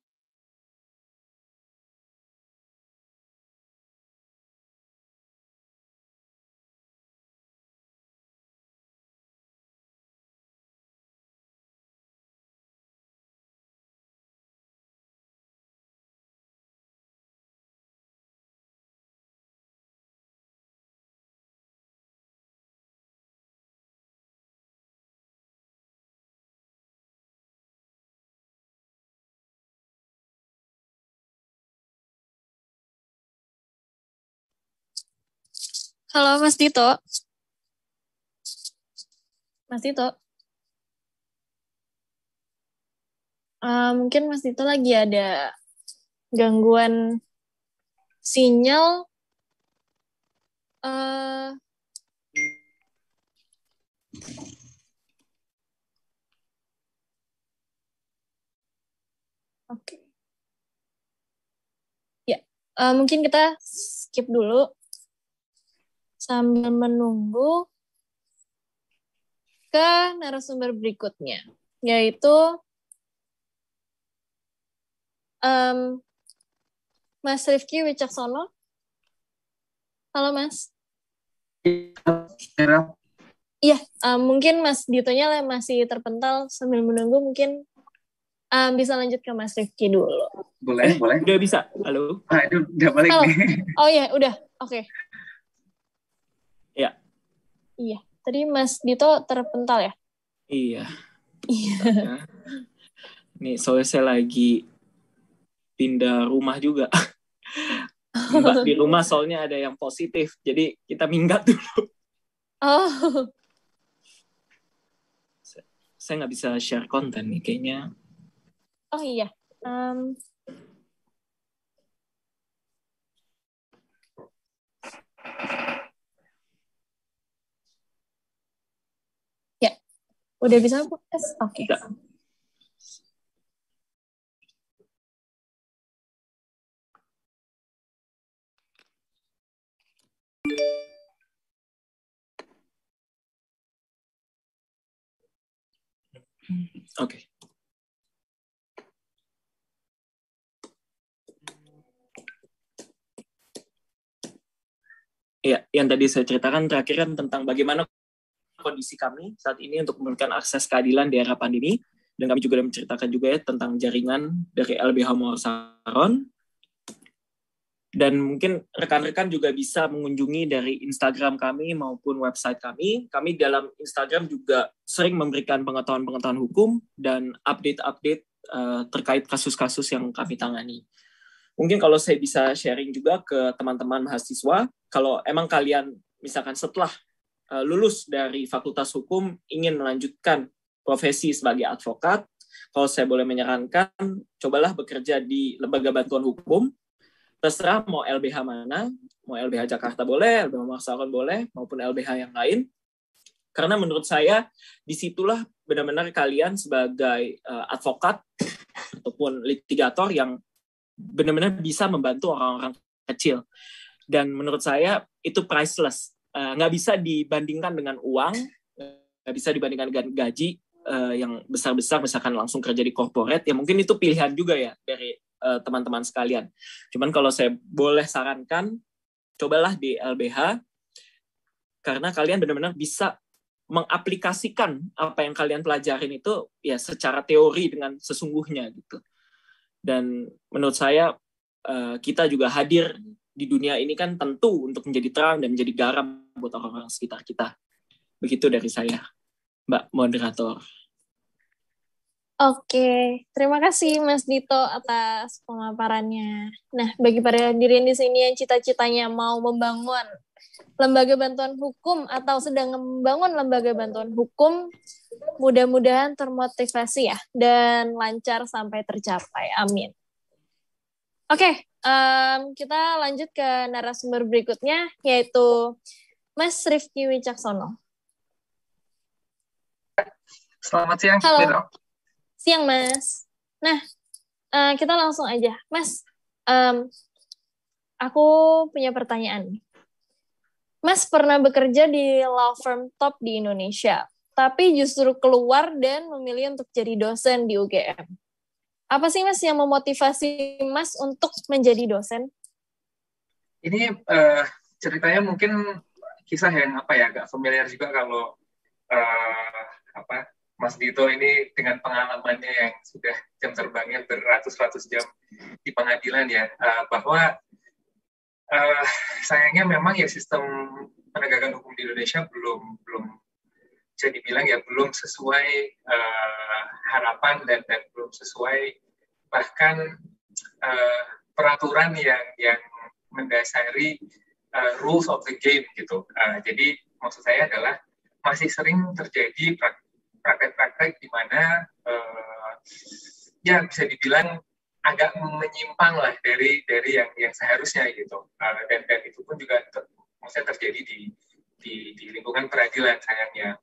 Halo Mas Dito. Mas Dito. Mungkin Mas Dito lagi ada gangguan sinyal. Oke. Ya, mungkin kita skip dulu sambil menunggu ke narasumber berikutnya, yaitu Mas Rifki Wicaksono. Halo Mas. Iya, mungkin Mas Ditonya masih terpental, sambil menunggu mungkin bisa lanjut ke Mas Rifki dulu. Boleh. Udah bisa. Halo. Itu udah balik Halo. nih. Oh iya, udah. Oke. Ya. Iya, tadi Mas Dito terpental ya? Iya. Iya. Nih, soalnya saya lagi pindah rumah juga. Mbak di rumah soalnya ada yang positif, jadi kita minggat dulu. Oh. Saya nggak bisa share konten nih kayaknya. Oh iya. Ya, udah bisa podcast? Oke. Oke. Ya, yang tadi saya ceritakan terakhir kan tentang bagaimana kondisi kami saat ini untuk memberikan akses keadilan di era pandemi, dan kami juga menceritakan juga ya tentang jaringan dari LBH Muar Saron. Dan mungkin rekan-rekan juga bisa mengunjungi dari Instagram kami maupun website kami. Kami dalam Instagram juga sering memberikan pengetahuan-pengetahuan hukum dan update-update terkait kasus-kasus yang kami tangani. Mungkin kalau saya bisa sharing juga ke teman-teman mahasiswa, kalau emang kalian misalkan setelah lulus dari Fakultas Hukum ingin melanjutkan profesi sebagai advokat, kalau saya boleh menyarankan, cobalah bekerja di lembaga bantuan hukum. Terserah mau LBH mana, mau LBH Jakarta boleh, LBH Muar Saron boleh, maupun LBH yang lain. Karena menurut saya, disitulah benar-benar kalian sebagai advokat ataupun litigator yang benar-benar bisa membantu orang-orang kecil. Dan menurut saya, itu priceless. nggak bisa dibandingkan dengan uang, nggak bisa dibandingkan dengan gaji yang besar-besar, misalkan langsung kerja di corporate, ya mungkin itu pilihan juga ya dari teman-teman sekalian. Cuman kalau saya boleh sarankan, cobalah di LBH, karena kalian benar-benar bisa mengaplikasikan apa yang kalian pelajarin itu ya secara teori dengan sesungguhnya gitu. Dan menurut saya kita juga hadir di dunia ini kan tentu untuk menjadi terang dan menjadi garam buat orang-orang sekitar kita. Begitu dari saya, Mbak Moderator. Oke, terima kasih Mas Dito atas pemaparannya. Nah, bagi para hadirin di sini yang cita-citanya mau membangun lembaga bantuan hukum atau sedang membangun lembaga bantuan hukum, mudah-mudahan termotivasi ya dan lancar sampai tercapai. Amin. Oke, kita lanjut ke narasumber berikutnya, yaitu Mas Rifki Wicaksono. Selamat siang. Halo. Mira. Siang, Mas. Nah, kita langsung aja. Mas, aku punya pertanyaan. Mas pernah bekerja di law firm top di Indonesia, tapi justru keluar dan memilih untuk jadi dosen di UGM. Apa sih Mas yang memotivasi Mas untuk menjadi dosen? Ini ceritanya mungkin kisah yang agak familiar juga kalau Mas Dito ini dengan pengalamannya yang sudah jam terbangnya beratus-ratus jam di pengadilan ya, bahwa sayangnya memang ya sistem penegakan hukum di Indonesia belum bisa dibilang ya belum sesuai harapan dan belum sesuai bahkan peraturan yang mendasari rules of the game gitu. Jadi maksud saya adalah masih sering terjadi praktek-praktek di mana ya bisa dibilang agak menyimpang lah dari yang seharusnya gitu. Dan itu pun juga maksudnya terjadi di lingkungan peradilan sayangnya.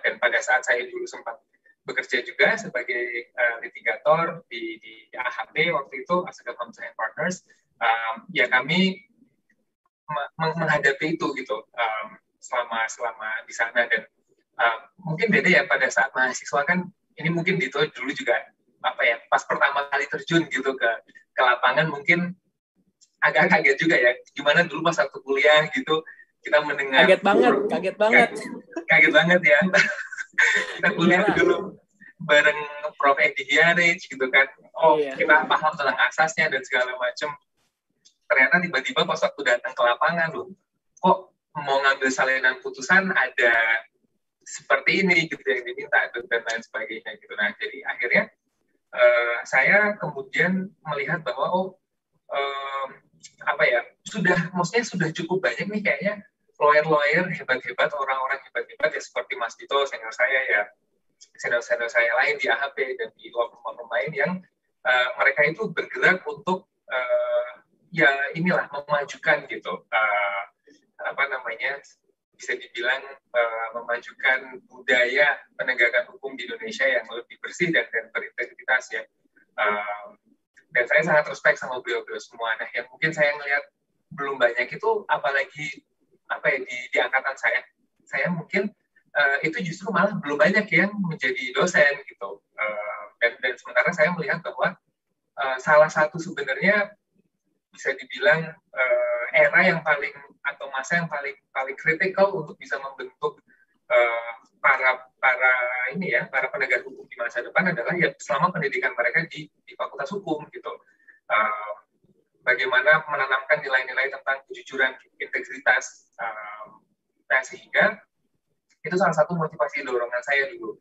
Dan pada saat saya dulu sempat bekerja juga sebagai litigator di AHP waktu itu, Asaka Hamzah and Partners, ya kami menghadapi itu gitu selama di sana. Dan mungkin beda ya pada saat mahasiswa kan, ini mungkin Dito dulu juga pas pertama kali terjun gitu ke lapangan mungkin agak kaget juga ya, gimana dulu pas waktu kuliah gitu kita mendengar kaget banget ya kita kuliah dulu bareng Prof. Edi Hiarich gitu kan, kita paham tentang asasnya dan segala macam. Ternyata tiba-tiba pas waktu datang ke lapangan loh, kok mau ngambil salinan putusan ada seperti ini gitu yang diminta dan lain sebagainya gitu. Nah jadi akhirnya saya kemudian melihat bahwa maksudnya sudah cukup banyak nih kayaknya lawyer hebat-hebat, orang-orang hebat-hebat ya seperti Mas Dito, senior saya lain di AHP dan di law firm lain yang mereka itu bergerak untuk memajukan gitu bisa dibilang memajukan budaya penegakan hukum di Indonesia yang lebih bersih dan berintegritas ya. Dan saya sangat respect sama beliau-beliau semua. Nah, yang mungkin saya melihat belum banyak itu, apalagi di angkatan saya mungkin itu justru malah belum banyak yang menjadi dosen gitu. Dan sementara saya melihat bahwa salah satu sebenarnya bisa dibilang era yang paling atau masa yang paling kritikal untuk bisa membentuk para penegak hukum di masa depan adalah ya selama pendidikan mereka di Fakultas Hukum gitu. Bagaimana menanamkan nilai-nilai tentang kejujuran, integritas, sehingga itu salah satu motivasi dorongan saya dulu.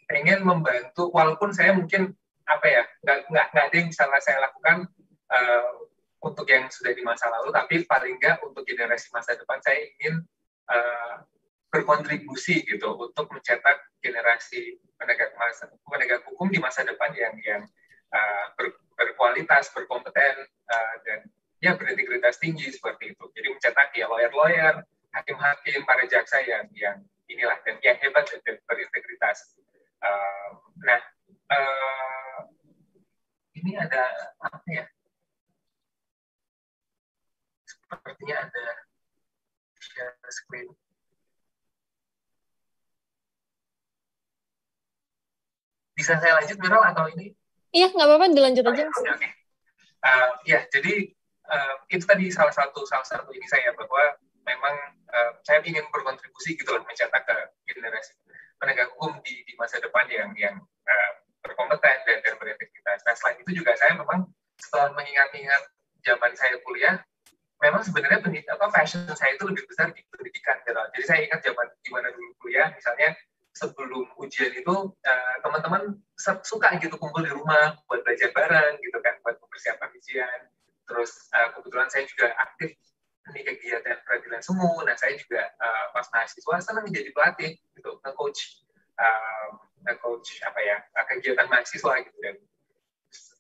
Pengen membantu, walaupun saya mungkin nggak ada yang bisa saya lakukan untuk yang sudah di masa lalu, tapi paling nggak untuk generasi masa depan saya ingin berkontribusi gitu untuk mencetak generasi penegak hukum di masa depan yang berkualitas, berkompeten dan ya berintegritas tinggi seperti itu. Jadi mencetak ya lawyer-lawyer, hakim-hakim, para jaksa yang inilah dan yang hebat dan berintegritas. Ini ada apa ya? Sepertinya ada share screen. Bisa saya lanjut, Miral, atau ini? Iya, nggak apa-apa, dilanjut aja. Oke. Ya, jadi itu tadi salah satu ini saya, bahwa memang saya ingin berkontribusi gitu loh, mencetak ke generasi penegak hukum di masa depan yang berkompeten dan berintegritas. Nah, selain itu juga saya memang setelah mengingat-ingat zaman saya kuliah, memang sebenarnya passion saya itu lebih besar di pendidikan gitu. Jadi saya ingat zaman gimana dulu kuliah, misalnya sebelum ujian itu teman-teman suka gitu kumpul di rumah buat belajar bareng gitu kan, buat mempersiapkan ujian. Terus kebetulan saya juga aktif di kegiatan peradilan semu. Nah, saya juga pas mahasiswa senang jadi pelatih gitu, nge-coach kegiatan mahasiswa gitu. Dan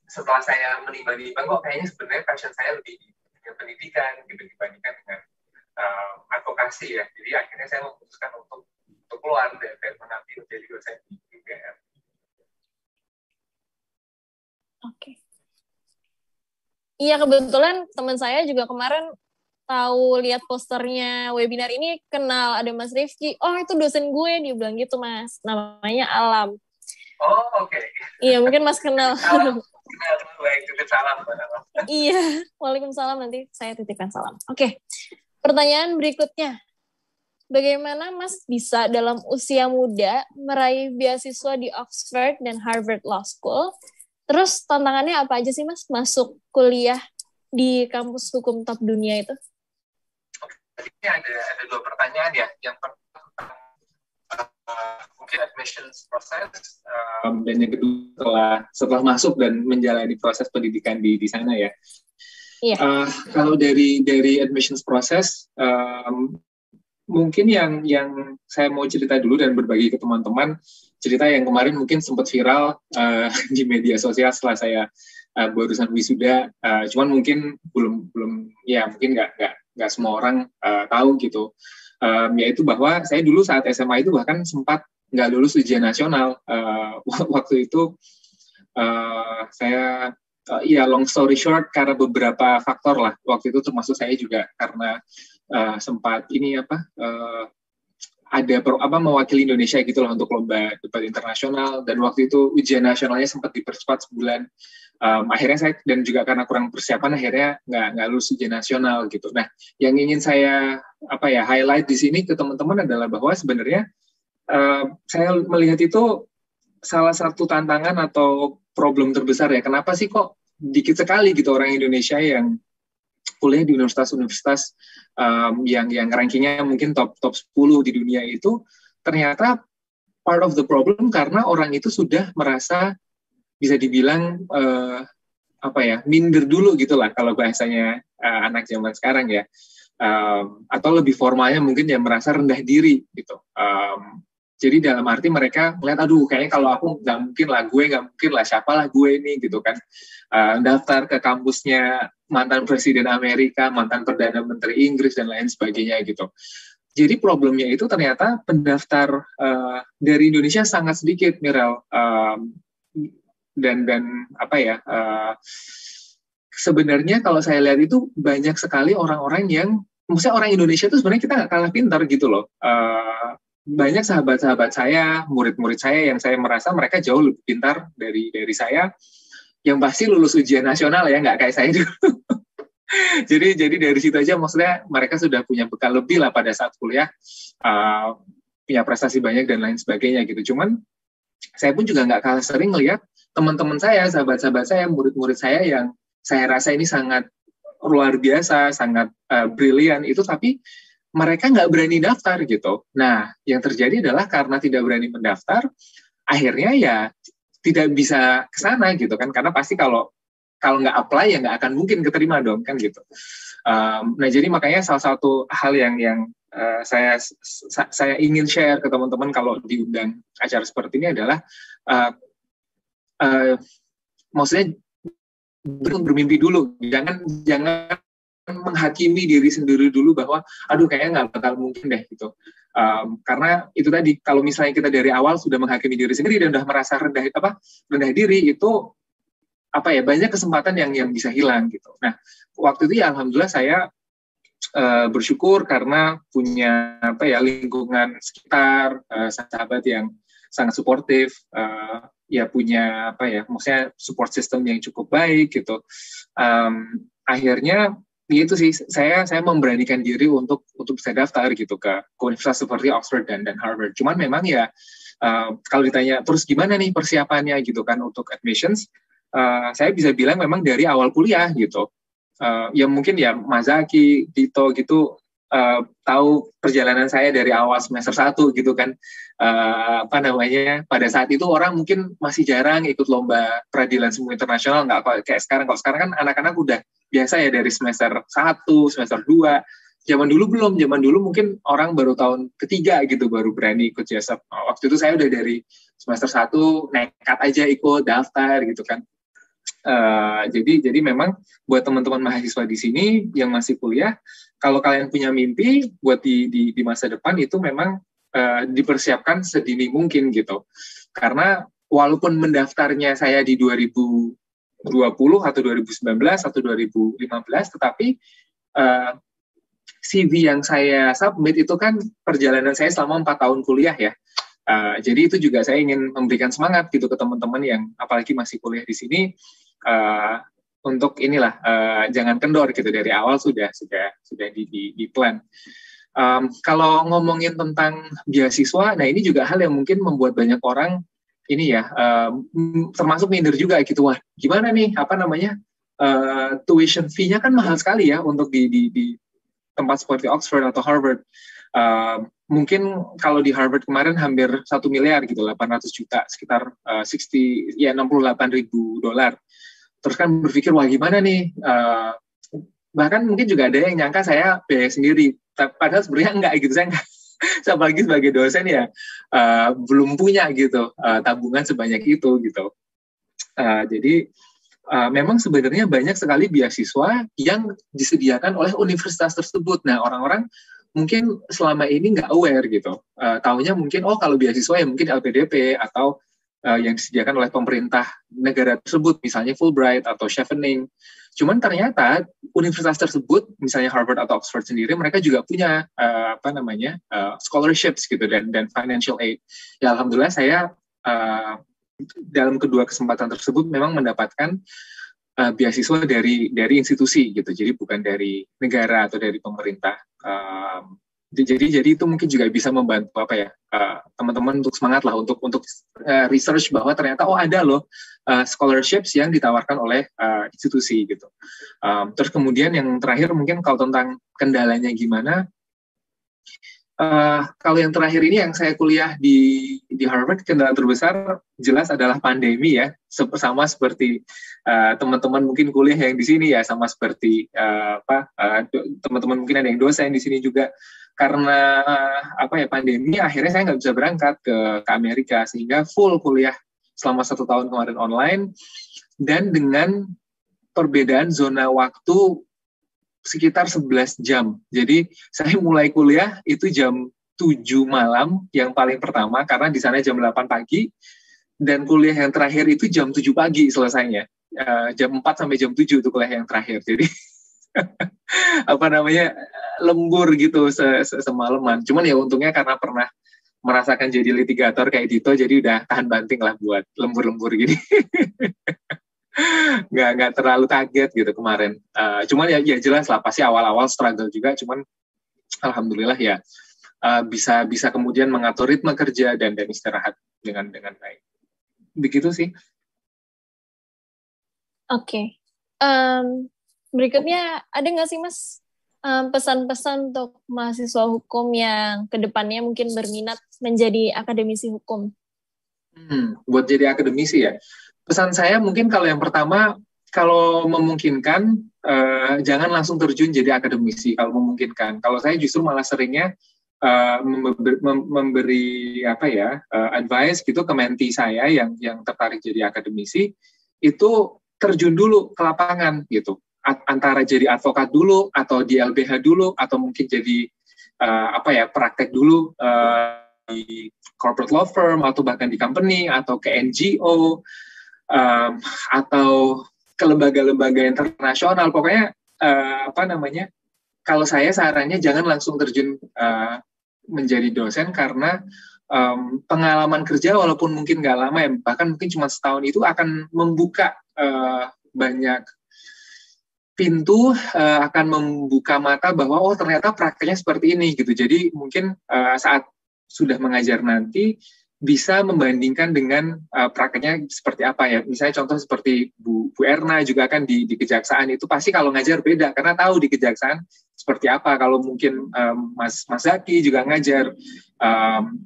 setelah saya menimbang-nimbang, kok kayaknya sebenarnya passion saya lebih dengan pendidikan gitu dibandingkan dengan advokasi ya. Jadi akhirnya saya memutuskan untuk keluar dan mengabdi menjadi dosen di UGM. Oke. Iya, kebetulan teman saya juga kemarin tahu lihat posternya webinar ini, kenal ada Mas Rifki. Oh, itu dosen gue, dia bilang gitu, Mas. Namanya Alam. Oh, oke. Iya, mungkin Mas kenal. Baik, titip salam. Iya, waalaikumsalam, nanti saya titipkan salam. Oke, pertanyaan berikutnya. Bagaimana Mas bisa dalam usia muda meraih beasiswa di Oxford dan Harvard Law School? Terus tantangannya apa aja sih, Mas, masuk kuliah di kampus hukum top dunia itu? Ini ada dua pertanyaan ya. Yang pertama mungkin admissions process, dan yang kedua setelah masuk dan menjalani proses pendidikan di sana ya. Iya. Kalau dari admissions process, mungkin yang saya mau cerita dulu dan berbagi ke teman-teman, cerita yang kemarin mungkin sempat viral di media sosial setelah saya barusan wisuda, cuman mungkin belum ya mungkin nggak semua orang tahu gitu, yaitu bahwa saya dulu saat SMA itu bahkan sempat nggak lulus ujian nasional. Waktu itu saya long story short, karena beberapa faktor lah waktu itu, termasuk saya juga karena sempat mewakili Indonesia gitu loh untuk lomba debat internasional, dan waktu itu ujian nasionalnya sempat dipercepat sebulan. Akhirnya saya, dan juga karena kurang persiapan, akhirnya nggak lulus ujian nasional gitu. Nah, yang ingin saya highlight di sini ke teman-teman adalah bahwa sebenarnya saya melihat itu salah satu tantangan atau problem terbesar ya. Kenapa sih kok dikit sekali gitu orang Indonesia yang kuliah di universitas-universitas yang rankingnya mungkin top 10 di dunia itu, ternyata part of the problem karena orang itu sudah merasa bisa dibilang minder dulu gitulah kalau bahasanya anak zaman sekarang ya, atau lebih formalnya mungkin ya merasa rendah diri gitu. Jadi dalam arti mereka melihat, aduh kayaknya kalau aku nggak mungkin lah, siapalah gue ini gitu kan. Daftar ke kampusnya mantan Presiden Amerika, mantan Perdana Menteri Inggris, dan lain sebagainya gitu. Jadi problemnya itu ternyata pendaftar dari Indonesia sangat sedikit, Miral. Sebenarnya kalau saya lihat itu banyak sekali orang-orang yang, maksudnya orang Indonesia itu sebenarnya kita nggak kalah pintar gitu loh. Banyak sahabat-sahabat saya, murid-murid saya yang saya merasa mereka jauh lebih pintar dari saya, yang pasti lulus ujian nasional ya, nggak kayak saya dulu. jadi dari situ aja maksudnya mereka sudah punya bekal lebih lah pada saat kuliah, punya prestasi banyak dan lain sebagainya gitu. Cuman saya pun juga nggak kalah sering melihat teman-teman saya, sahabat-sahabat saya, murid-murid saya yang saya rasa ini sangat luar biasa, sangat brilian itu, tapi mereka nggak berani daftar gitu. Nah, yang terjadi adalah karena tidak berani mendaftar, akhirnya ya tidak bisa ke sana gitu kan, karena pasti kalau nggak apply ya nggak akan mungkin keterima dong kan gitu. Nah, jadi makanya salah satu hal yang saya ingin share ke teman-teman kalau diundang acara seperti ini adalah maksudnya bermimpi dulu, jangan menghakimi diri sendiri dulu bahwa aduh kayaknya nggak bakal mungkin deh gitu. Karena itu tadi, kalau misalnya kita dari awal sudah menghakimi diri sendiri dan udah merasa rendah diri, itu banyak kesempatan yang bisa hilang gitu. Nah, waktu itu ya alhamdulillah saya bersyukur karena punya lingkungan sekitar, sahabat yang sangat suportif, ya punya maksudnya support system yang cukup baik gitu. Akhirnya itu sih saya memberanikan diri untuk bisa daftar gitu ke universitas seperti Oxford dan Harvard. Cuman memang ya kalau ditanya terus gimana nih persiapannya gitu kan untuk admissions, saya bisa bilang memang dari awal kuliah gitu. Ya mungkin ya Mazaki, Dito gitu tahu perjalanan saya dari awal semester 1 gitu kan. Pada saat itu orang mungkin masih jarang ikut lomba peradilan semu internasional, nggak kayak sekarang. Kalau sekarang kan anak-anak udah biasa ya dari semester 1, semester 2. Zaman dulu mungkin orang baru tahun ketiga gitu baru berani ikut JSEP. Waktu itu saya udah dari semester 1 nekat aja ikut daftar gitu kan. Jadi memang buat teman-teman mahasiswa di sini yang masih kuliah, kalau kalian punya mimpi buat di masa depan itu memang dipersiapkan sedini mungkin gitu. Karena walaupun mendaftarnya saya di 2020 atau 2019 atau 2015, tetapi CV yang saya submit itu kan perjalanan saya selama 4 tahun kuliah ya. Jadi itu juga saya ingin memberikan semangat gitu ke teman-teman yang apalagi masih kuliah di sini, untuk jangan kendor gitu, dari awal sudah di plan. Kalau ngomongin tentang beasiswa, nah ini juga hal yang mungkin membuat banyak orang ini ya, termasuk minder juga gitu. Wah, gimana nih tuition fee-nya kan mahal sekali ya untuk di tempat seperti Oxford atau Harvard. Mungkin kalau di Harvard kemarin hampir 1 miliar gitu, 800 juta, sekitar $68,000. Terus kan berpikir, wah gimana nih, bahkan mungkin juga ada yang nyangka saya biaya sendiri, padahal sebenarnya enggak gitu, saya enggak. Apalagi sebagai dosen ya belum punya gitu tabungan sebanyak itu gitu. Jadi memang sebenarnya banyak sekali beasiswa yang disediakan oleh universitas tersebut. Nah, orang-orang mungkin selama ini nggak aware gitu. Taunya mungkin, kalau beasiswa ya mungkin LPDP atau yang disediakan oleh pemerintah negara tersebut, misalnya Fulbright atau Chevening. Cuman ternyata universitas tersebut, misalnya Harvard atau Oxford sendiri, mereka juga punya scholarships gitu dan financial aid. Ya alhamdulillah saya dalam kedua kesempatan tersebut memang mendapatkan beasiswa dari institusi gitu, jadi bukan dari negara atau dari pemerintah. Jadi itu mungkin juga bisa membantu teman-teman untuk semangat lah untuk research bahwa ternyata ada loh scholarships yang ditawarkan oleh institusi gitu. Terus kemudian yang terakhir mungkin kalau tentang kendalanya gimana, kalau yang terakhir ini yang saya kuliah di Harvard, kendala terbesar jelas adalah pandemi ya, sama seperti teman-teman mungkin kuliah yang di sini ya, sama seperti teman-teman mungkin ada yang dosen di sini juga, karena pandemi akhirnya saya nggak bisa berangkat ke Amerika, sehingga full kuliah selama 1 tahun kemarin online, dan dengan perbedaan zona waktu sekitar 11 jam. Jadi saya mulai kuliah itu jam 7 malam yang paling pertama, karena di sana jam 8 pagi, dan kuliah yang terakhir itu jam 7 pagi selesainya. Jam 4 sampai jam 7 itu kuliah yang terakhir. Jadi lembur gitu semalaman. Cuman ya untungnya karena pernah merasakan jadi litigator kayak Dito, jadi udah tahan banting lah buat lembur-lembur gini. nggak terlalu kaget gitu kemarin. Cuman ya jelas lah pasti awal-awal struggle juga, cuman alhamdulillah ya bisa kemudian mengatur ritme kerja dan istirahat dengan baik. Begitu sih. Oke. Berikutnya ada nggak sih Mas pesan-pesan untuk mahasiswa hukum yang kedepannya mungkin berminat menjadi akademisi hukum? Buat jadi akademisi ya. Pesan saya mungkin kalau yang pertama, kalau memungkinkan jangan langsung terjun jadi akademisi kalau memungkinkan. Kalau saya justru malah seringnya memberi advice gitu ke mentee saya yang tertarik jadi akademisi, itu terjun dulu ke lapangan gitu. Antara jadi advokat dulu atau di LBH dulu, atau mungkin jadi praktek dulu di corporate law firm, atau bahkan di company, atau ke NGO, atau ke lembaga-lembaga internasional. Pokoknya kalau saya sarannya jangan langsung terjun menjadi dosen karena pengalaman kerja walaupun mungkin nggak lama ya, bahkan mungkin cuma setahun itu akan membuka banyak pintu, akan membuka mata bahwa oh ternyata prakteknya seperti ini gitu. Jadi mungkin saat sudah mengajar nanti bisa membandingkan dengan prakteknya seperti apa ya. Misalnya contoh seperti Bu Erna juga kan di kejaksaan itu pasti kalau ngajar beda karena tahu di kejaksaan seperti apa. Kalau mungkin Mas Zaki juga ngajar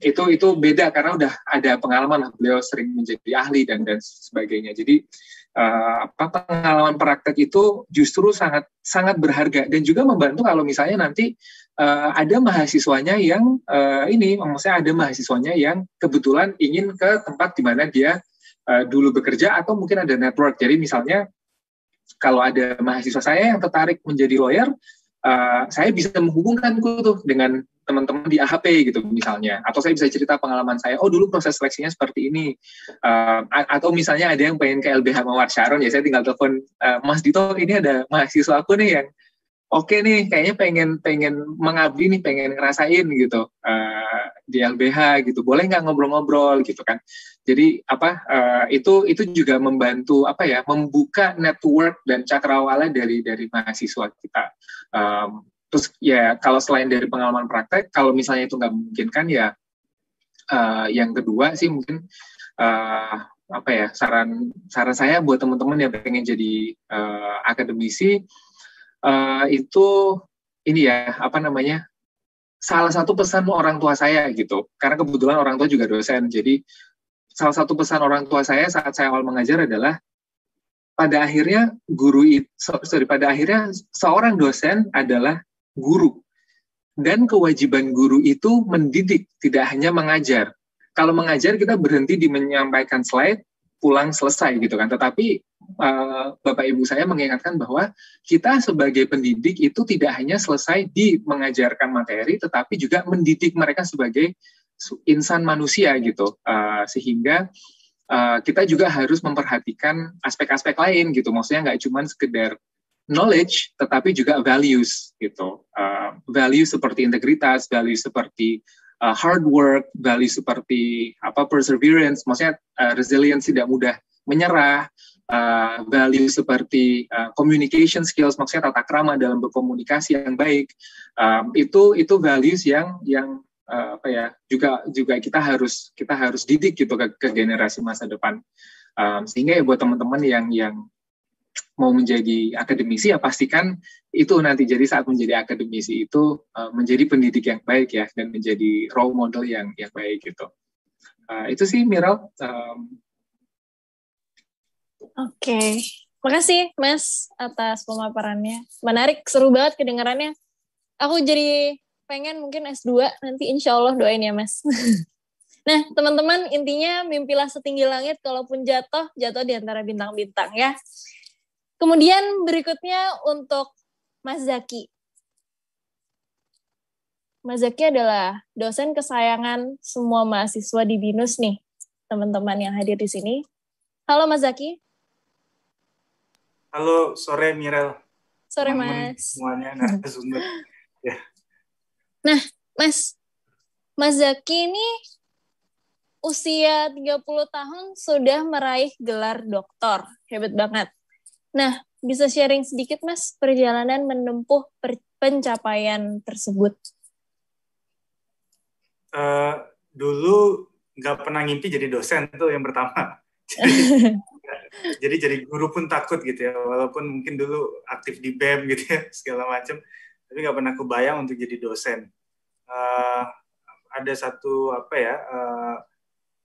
itu beda karena udah ada pengalaman lah, beliau sering menjadi ahli dan sebagainya. Jadi pengalaman praktek itu justru sangat berharga dan juga membantu kalau misalnya nanti ada mahasiswanya yang maksudnya ada mahasiswanya yang kebetulan ingin ke tempat di mana dia dulu bekerja atau mungkin ada network. Jadi misalnya kalau ada mahasiswa saya yang tertarik menjadi lawyer, saya bisa menghubungkanku tuh dengan teman-teman di AHP gitu misalnya, atau saya bisa cerita pengalaman saya, oh dulu proses seleksinya seperti ini, atau misalnya ada yang pengen ke LBH Mawar Sharon, ya saya tinggal telepon, Mas Dito ini ada mahasiswa aku nih yang oke nih, kayaknya pengen mengabdi nih, pengen ngerasain gitu di LBH gitu, boleh nggak ngobrol-ngobrol gitu kan. Jadi itu juga membantu membuka network dan cakrawala dari mahasiswa kita. Terus ya kalau selain dari pengalaman praktek, kalau misalnya itu nggak memungkinkan ya yang kedua sih mungkin saran saya buat teman-teman yang pengen jadi akademisi itu ini ya salah satu pesan orang tua saya gitu, karena kebetulan orang tua juga dosen. Jadi salah satu pesan orang tua saya saat saya awal mengajar adalah pada akhirnya seorang dosen adalah guru. Dan kewajiban guru itu mendidik, tidak hanya mengajar. Kalau mengajar kita berhenti di menyampaikan slide, pulang selesai gitu kan. Tetapi Bapak Ibu saya mengingatkan bahwa kita sebagai pendidik itu tidak hanya selesai di mengajarkan materi, tetapi juga mendidik mereka sebagai insan manusia gitu. Sehingga kita juga harus memperhatikan aspek-aspek lain gitu. Maksudnya nggak cuma sekedar knowledge, tetapi juga values gitu. Value seperti integritas, value seperti hard work, value seperti perseverance, maksudnya resilience, tidak mudah menyerah, value seperti communication skills, maksudnya tata krama dalam berkomunikasi yang baik. Itu values yang juga kita harus didik gitu ke generasi masa depan. Sehingga ya buat teman-teman yang mau menjadi akademisi ya pastikan itu nanti jadi saat menjadi akademisi itu menjadi pendidik yang baik ya, dan menjadi role model yang baik gitu. Itu sih Miral. Oke. Makasih Mas atas pemaparannya. Menarik, seru banget kedengarannya. Aku jadi pengen mungkin S2 nanti, insya Allah doain ya Mas. Nah teman-teman, intinya mimpilah setinggi langit, kalaupun jatuh di antara bintang-bintang ya. Kemudian berikutnya untuk Mas Zaki. Mas Zaki adalah dosen kesayangan semua mahasiswa di BINUS nih, teman-teman yang hadir di sini. Halo Mas Zaki. Halo, sore Mirel. Sore Mas. Semuanya narasumber. Ya. Nah, Mas Zaki ini usia 30 tahun sudah meraih gelar doktor. Hebat banget. Nah, bisa sharing sedikit Mas perjalanan menempuh pencapaian tersebut? Dulu nggak pernah ngimpi jadi dosen tuh yang pertama. Jadi guru pun takut gitu ya, walaupun mungkin dulu aktif di BEM gitu ya segala macam, tapi nggak pernah kebayang untuk jadi dosen. Ada satu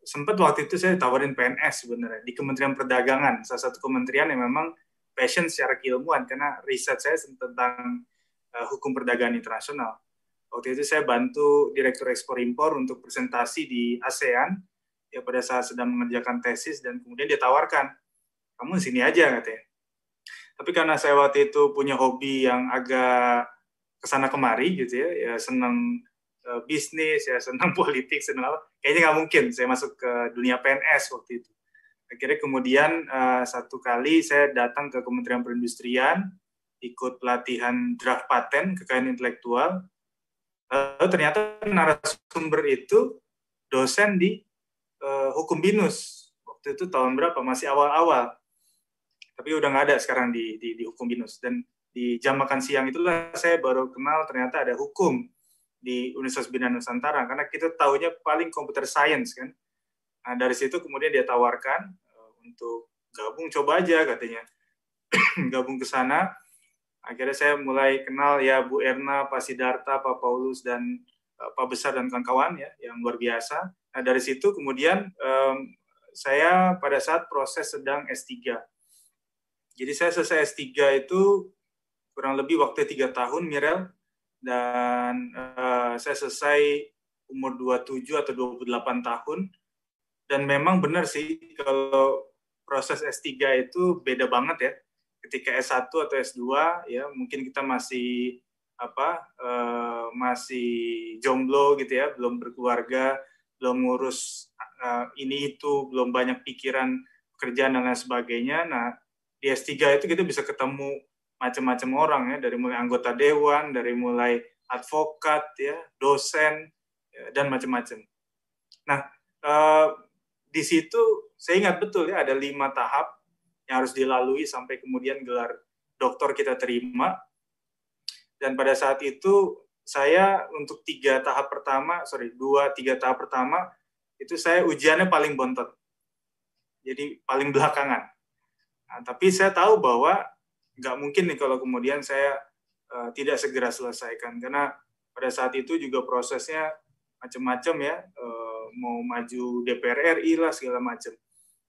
sempat waktu itu saya ditawarin PNS sebenarnya di Kementerian Perdagangan, salah satu kementerian yang memang passion secara keilmuan karena riset saya tentang hukum perdagangan internasional. Waktu itu saya bantu Direktur Ekspor Impor untuk presentasi di ASEAN ya pada saat sedang mengerjakan tesis, dan kemudian dia tawarkan, kamu di sini aja katanya. Tapi karena saya waktu itu punya hobi yang agak kesana kemari gitu ya senang bisnis, ya senang politik, senang apa, kayaknya nggak mungkin saya masuk ke dunia PNS waktu itu. Akhirnya kemudian satu kali saya datang ke Kementerian Perindustrian, ikut pelatihan draft paten kekayaan intelektual. Lalu ternyata narasumber itu dosen di hukum BINUS. Waktu itu tahun berapa? Masih awal-awal. Tapi udah nggak ada sekarang di hukum BINUS. Dan di jam makan siang itulah saya baru kenal ternyata ada hukum di Universitas Bina Nusantara. Karena kita tahunya paling computer science kan. Nah, dari situ kemudian dia tawarkan untuk gabung, coba aja katanya. Gabung ke sana. Akhirnya saya mulai kenal ya Bu Erna, Pak Sidarta, Pak Paulus, dan Pak Besar dan kawan-kawan ya, yang luar biasa. Nah, dari situ kemudian saya pada saat proses sedang S3. Jadi saya selesai S3 itu kurang lebih waktu 3 tahun, Mirel. Dan saya selesai umur 27 atau 28 tahun. Dan memang benar sih, kalau proses S3 itu beda banget ya. Ketika S1 atau S2, ya mungkin kita masih masih jomblo gitu ya, belum berkeluarga, belum ngurus ini itu, belum banyak pikiran pekerjaan dan lain sebagainya. Nah, di S3 itu kita bisa ketemu macam-macam orang ya, dari mulai anggota dewan, dari mulai advokat ya, dosen ya, dan macam-macam. Nah, di situ saya ingat betul ya, ada 5 tahap yang harus dilalui sampai kemudian gelar doktor kita terima. Dan pada saat itu saya untuk 2-3 tahap pertama itu saya ujiannya paling bontot. Jadi paling belakangan. Nah, tapi saya tahu bahwa nggak mungkin nih kalau kemudian saya tidak segera selesaikan. Karena pada saat itu juga prosesnya macam-macam ya, mau maju DPR RI lah segala macam.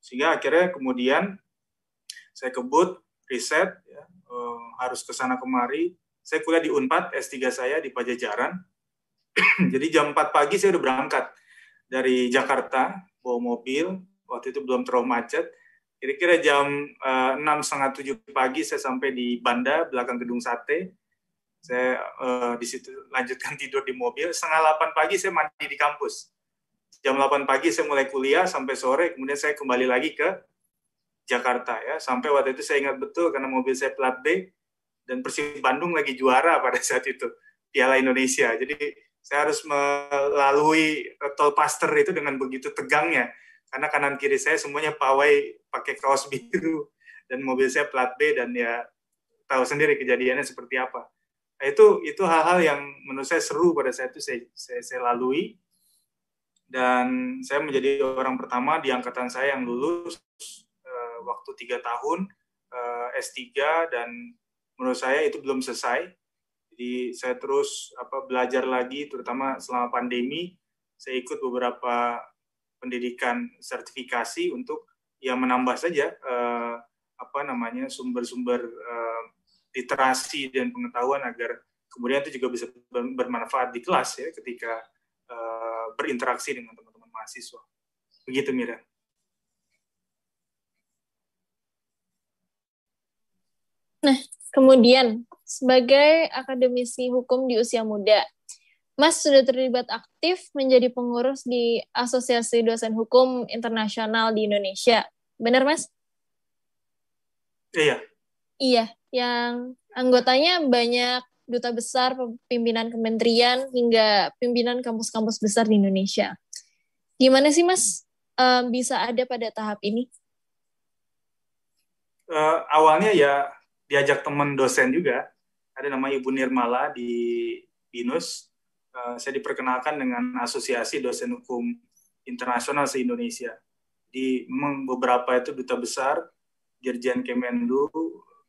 Sehingga akhirnya kemudian saya kebut, riset, ya, harus ke sana kemari. Saya kuliah di Unpad, S3 saya di Pajajaran. Jadi jam 4 pagi saya udah berangkat dari Jakarta, bawa mobil, waktu itu belum terlalu macet. Kira-kira jam 6:30, 7 pagi saya sampai di Banda, belakang gedung sate. Saya di situ lanjutkan tidur di mobil. 7:30 pagi saya mandi di kampus. Jam 8 pagi saya mulai kuliah sampai sore, kemudian saya kembali lagi ke Jakarta ya. Sampai waktu itu saya ingat betul karena mobil saya plat B, dan Persib Bandung lagi juara pada saat itu, Piala Indonesia. Jadi saya harus melalui tol Paster itu dengan begitu tegangnya, karena kanan kiri saya semuanya pawai pakai kaos biru, dan mobil saya plat B, dan ya tahu sendiri kejadiannya seperti apa. Nah, itu hal-hal yang menurut saya seru pada saat itu saya lalui, dan saya menjadi orang pertama di angkatan saya yang lulus waktu 3 tahun S3, dan menurut saya itu belum selesai. Jadi saya terus belajar lagi, terutama selama pandemi. Saya ikut beberapa pendidikan sertifikasi untuk yang menambah saja sumber-sumber literasi dan pengetahuan agar kemudian itu juga bisa bermanfaat di kelas ya ketika berinteraksi dengan teman-teman mahasiswa. Begitu, Mira. Nah, kemudian, sebagai akademisi hukum di usia muda, Mas sudah terlibat aktif menjadi pengurus di Asosiasi Dosen Hukum Internasional di Indonesia. Benar, Mas? Iya. Iya, yang anggotanya banyak duta besar, pimpinan kementerian, hingga pimpinan kampus-kampus besar di Indonesia. Gimana sih, Mas, bisa ada pada tahap ini? Awalnya ya diajak teman dosen juga, ada namanya Ibu Nirmala di BINUS. Saya diperkenalkan dengan Asosiasi Dosen Hukum Internasional se-Indonesia. Di memang beberapa itu duta besar, Dirjen Kemenlu,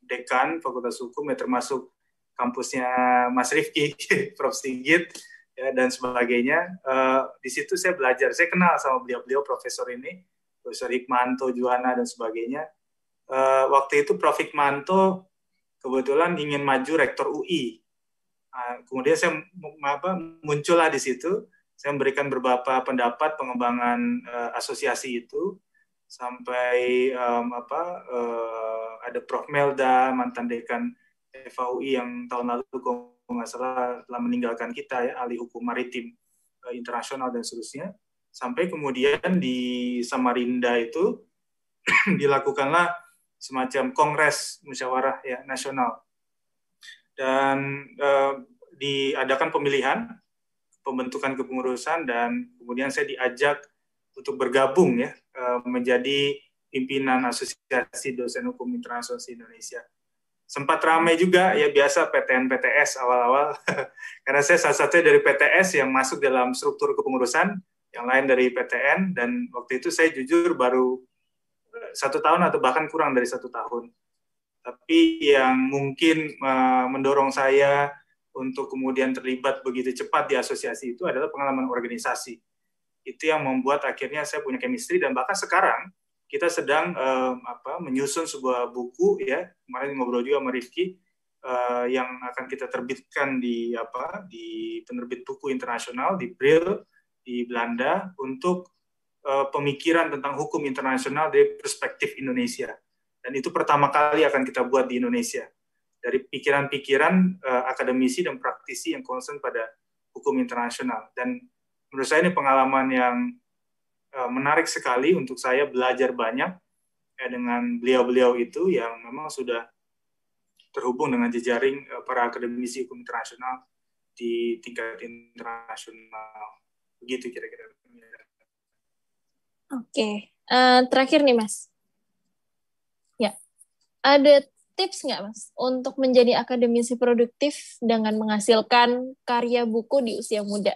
dekan Fakultas Hukum, ya termasuk kampusnya Mas Rifki, Prof. Sigit, ya, dan sebagainya. Di situ saya belajar, saya kenal sama beliau-beliau profesor ini, Profesor Hikmanto, Juhana, dan sebagainya. Waktu itu Prof. Hikmanto kebetulan ingin maju rektor UI. Kemudian saya muncullah di situ. Saya memberikan beberapa pendapat pengembangan asosiasi itu, sampai ada Prof. Melda, mantan dekan FAUI yang tahun lalu kalau nggak salah telah meninggalkan kita ya, ahli hukum maritim internasional dan seterusnya. Sampai kemudian di Samarinda itu dilakukanlah semacam kongres musyawarah ya nasional dan diadakan pemilihan, pembentukan kepengurusan, dan kemudian saya diajak untuk bergabung ya menjadi pimpinan Asosiasi Dosen Hukum Internasional Indonesia. Sempat ramai juga ya, biasa PTN PTS awal-awal karena saya salah satunya dari PTS yang masuk dalam struktur kepengurusan, yang lain dari PTN, dan waktu itu saya jujur baru 1 tahun atau bahkan kurang dari 1 tahun. Tapi yang mungkin mendorong saya untuk kemudian terlibat begitu cepat di asosiasi itu adalah pengalaman organisasi. Itu yang membuat akhirnya saya punya chemistry, dan bahkan sekarang kita sedang menyusun sebuah buku ya, kemarin ngobrol juga sama Rifki, yang akan kita terbitkan di penerbit buku internasional di Brill di Belanda untuk pemikiran tentang hukum internasional dari perspektif Indonesia. Dan itu pertama kali akan kita buat di Indonesia, dari pikiran-pikiran akademisi dan praktisi yang concern pada hukum internasional. Dan menurut saya ini pengalaman yang menarik sekali untuk saya, belajar banyak dengan beliau-beliau itu yang memang sudah terhubung dengan jejaring para akademisi hukum internasional di tingkat internasional. Begitu kira-kira. Oke, terakhir nih Mas. Ya, ada tips nggak Mas untuk menjadi akademisi produktif dengan menghasilkan karya buku di usia muda?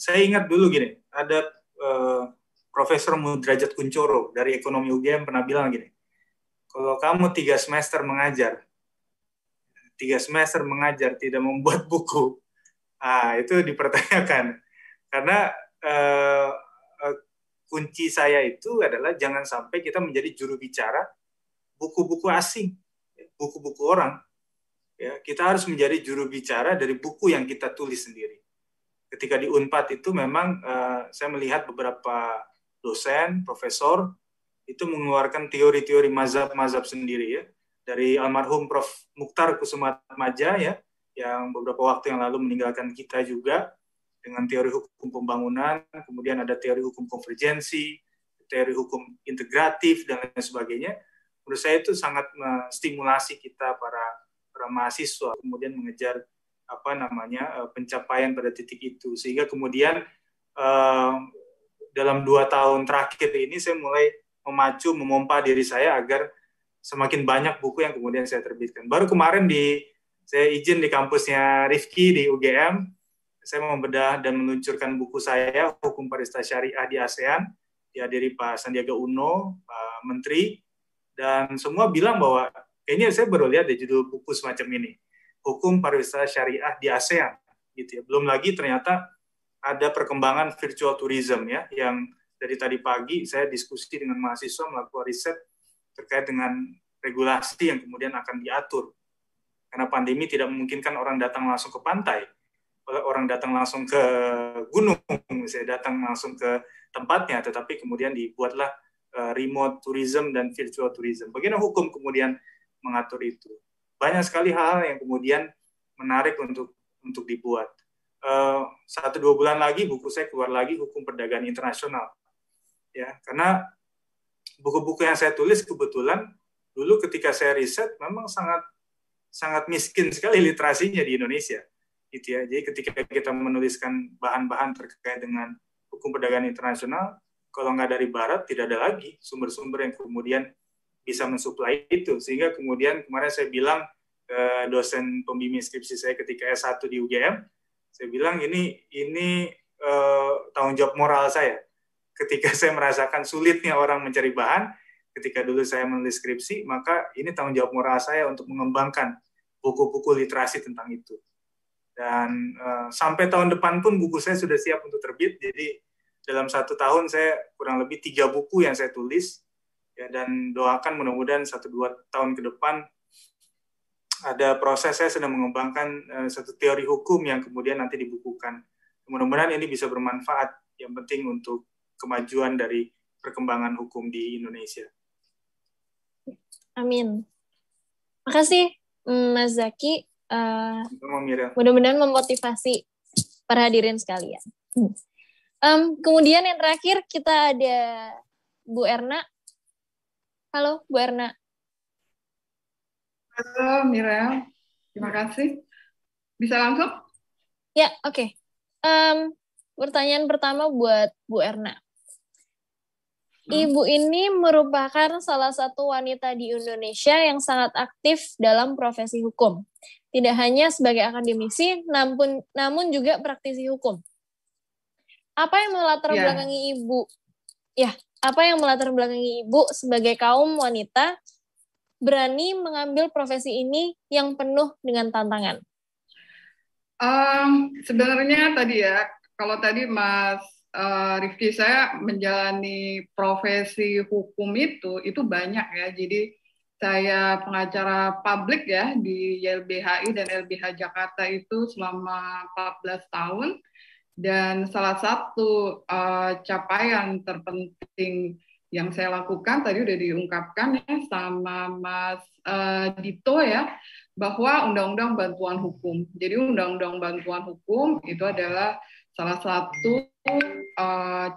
Saya ingat dulu gini, ada Profesor Mudrajat Kuncoro dari Ekonomi UGM pernah bilang gini, kalau kamu 3 semester mengajar tidak membuat buku, itu dipertanyakan. Karena kunci saya itu adalah jangan sampai kita menjadi juru bicara buku-buku asing, buku-buku orang. Ya, kita harus menjadi juru bicara dari buku yang kita tulis sendiri. Ketika di Unpad itu memang saya melihat beberapa dosen, profesor itu mengeluarkan teori-teori mazhab-mazhab sendiri ya, dari almarhum Prof. Mukhtar Kusumatmaja ya, yang beberapa waktu yang lalu meninggalkan kita juga, dengan teori hukum pembangunan, kemudian ada teori hukum konvergensi, teori hukum integratif dan lain sebagainya. Menurut saya itu sangat menstimulasi kita para mahasiswa kemudian mengejar pencapaian pada titik itu, sehingga kemudian dalam 2 tahun terakhir ini saya mulai memompa diri saya agar semakin banyak buku yang kemudian saya terbitkan. Baru kemarin saya izin di kampusnya Rifki di UGM, saya membedah dan meluncurkan buku saya Hukum Pariwisata Syariah di ASEAN, dihadiri Pak Sandiaga Uno, Pak Menteri, dan semua bilang bahwa kayaknya saya baru lihat judul buku semacam ini, Hukum Pariwisata Syariah di ASEAN, gitu ya. Belum lagi ternyata ada perkembangan virtual tourism ya, yang dari tadi pagi saya diskusi dengan mahasiswa melakukan riset terkait dengan regulasi yang kemudian akan diatur. Karena pandemi tidak memungkinkan orang datang langsung ke pantai, orang datang langsung ke gunung, misalnya datang langsung ke tempatnya, tetapi kemudian dibuatlah remote tourism dan virtual tourism. Bagaimana hukum kemudian mengatur itu? Banyak sekali hal-hal yang kemudian menarik untuk dibuat. 1-2 bulan lagi buku saya keluar lagi, Hukum Perdagangan Internasional. Ya, karena buku-buku yang saya tulis kebetulan dulu ketika saya riset memang sangat miskin sekali literasinya di Indonesia. Gitu ya. Jadi ketika kita menuliskan bahan-bahan terkait dengan hukum perdagangan internasional, kalau nggak dari barat tidak ada lagi sumber-sumber yang kemudian bisa mensuplai itu, sehingga kemudian kemarin saya bilang ke dosen pembimbing skripsi saya ketika S1 di UGM, saya bilang ini tanggung jawab moral saya. Ketika saya merasakan sulitnya orang mencari bahan, ketika dulu saya menulis skripsi, maka ini tanggung jawab moral saya untuk mengembangkan buku-buku literasi tentang itu. Dan sampai tahun depan pun buku saya sudah siap untuk terbit, jadi dalam 1 tahun saya kurang lebih 3 buku yang saya tulis, ya, dan doakan mudah-mudahan 1-2 tahun ke depan ada proses saya sedang mengembangkan satu teori hukum yang kemudian nanti dibukukan. Mudah-mudahan ini bisa bermanfaat, yang penting untuk kemajuan dari perkembangan hukum di Indonesia. Amin. Makasih Mas Zaki. Mudah-mudahan memotivasi para hadirin sekalian. Kemudian yang terakhir kita ada Bu Erna. Halo Bu Erna. Halo Mirel, terima kasih. Bisa langsung? Ya, oke. Pertanyaan pertama buat Bu Erna. Ibu ini merupakan salah satu wanita di Indonesia yang sangat aktif dalam profesi hukum. Tidak hanya sebagai akademisi, namun juga praktisi hukum. Apa yang melatar belakangi Ibu? Ya, apa yang melatar belakangi Ibu sebagai kaum wanita berani mengambil profesi ini yang penuh dengan tantangan? Sebenarnya tadi ya, kalau tadi Mas Rifki, saya menjalani profesi hukum itu banyak ya. Jadi saya pengacara publik ya di YLBHI dan LBH Jakarta itu selama 14 tahun. Dan salah satu capaian terpenting yang saya lakukan tadi udah diungkapkan ya sama Mas Dito ya, bahwa Undang-Undang Bantuan Hukum. Jadi Undang-Undang Bantuan Hukum itu adalah salah satu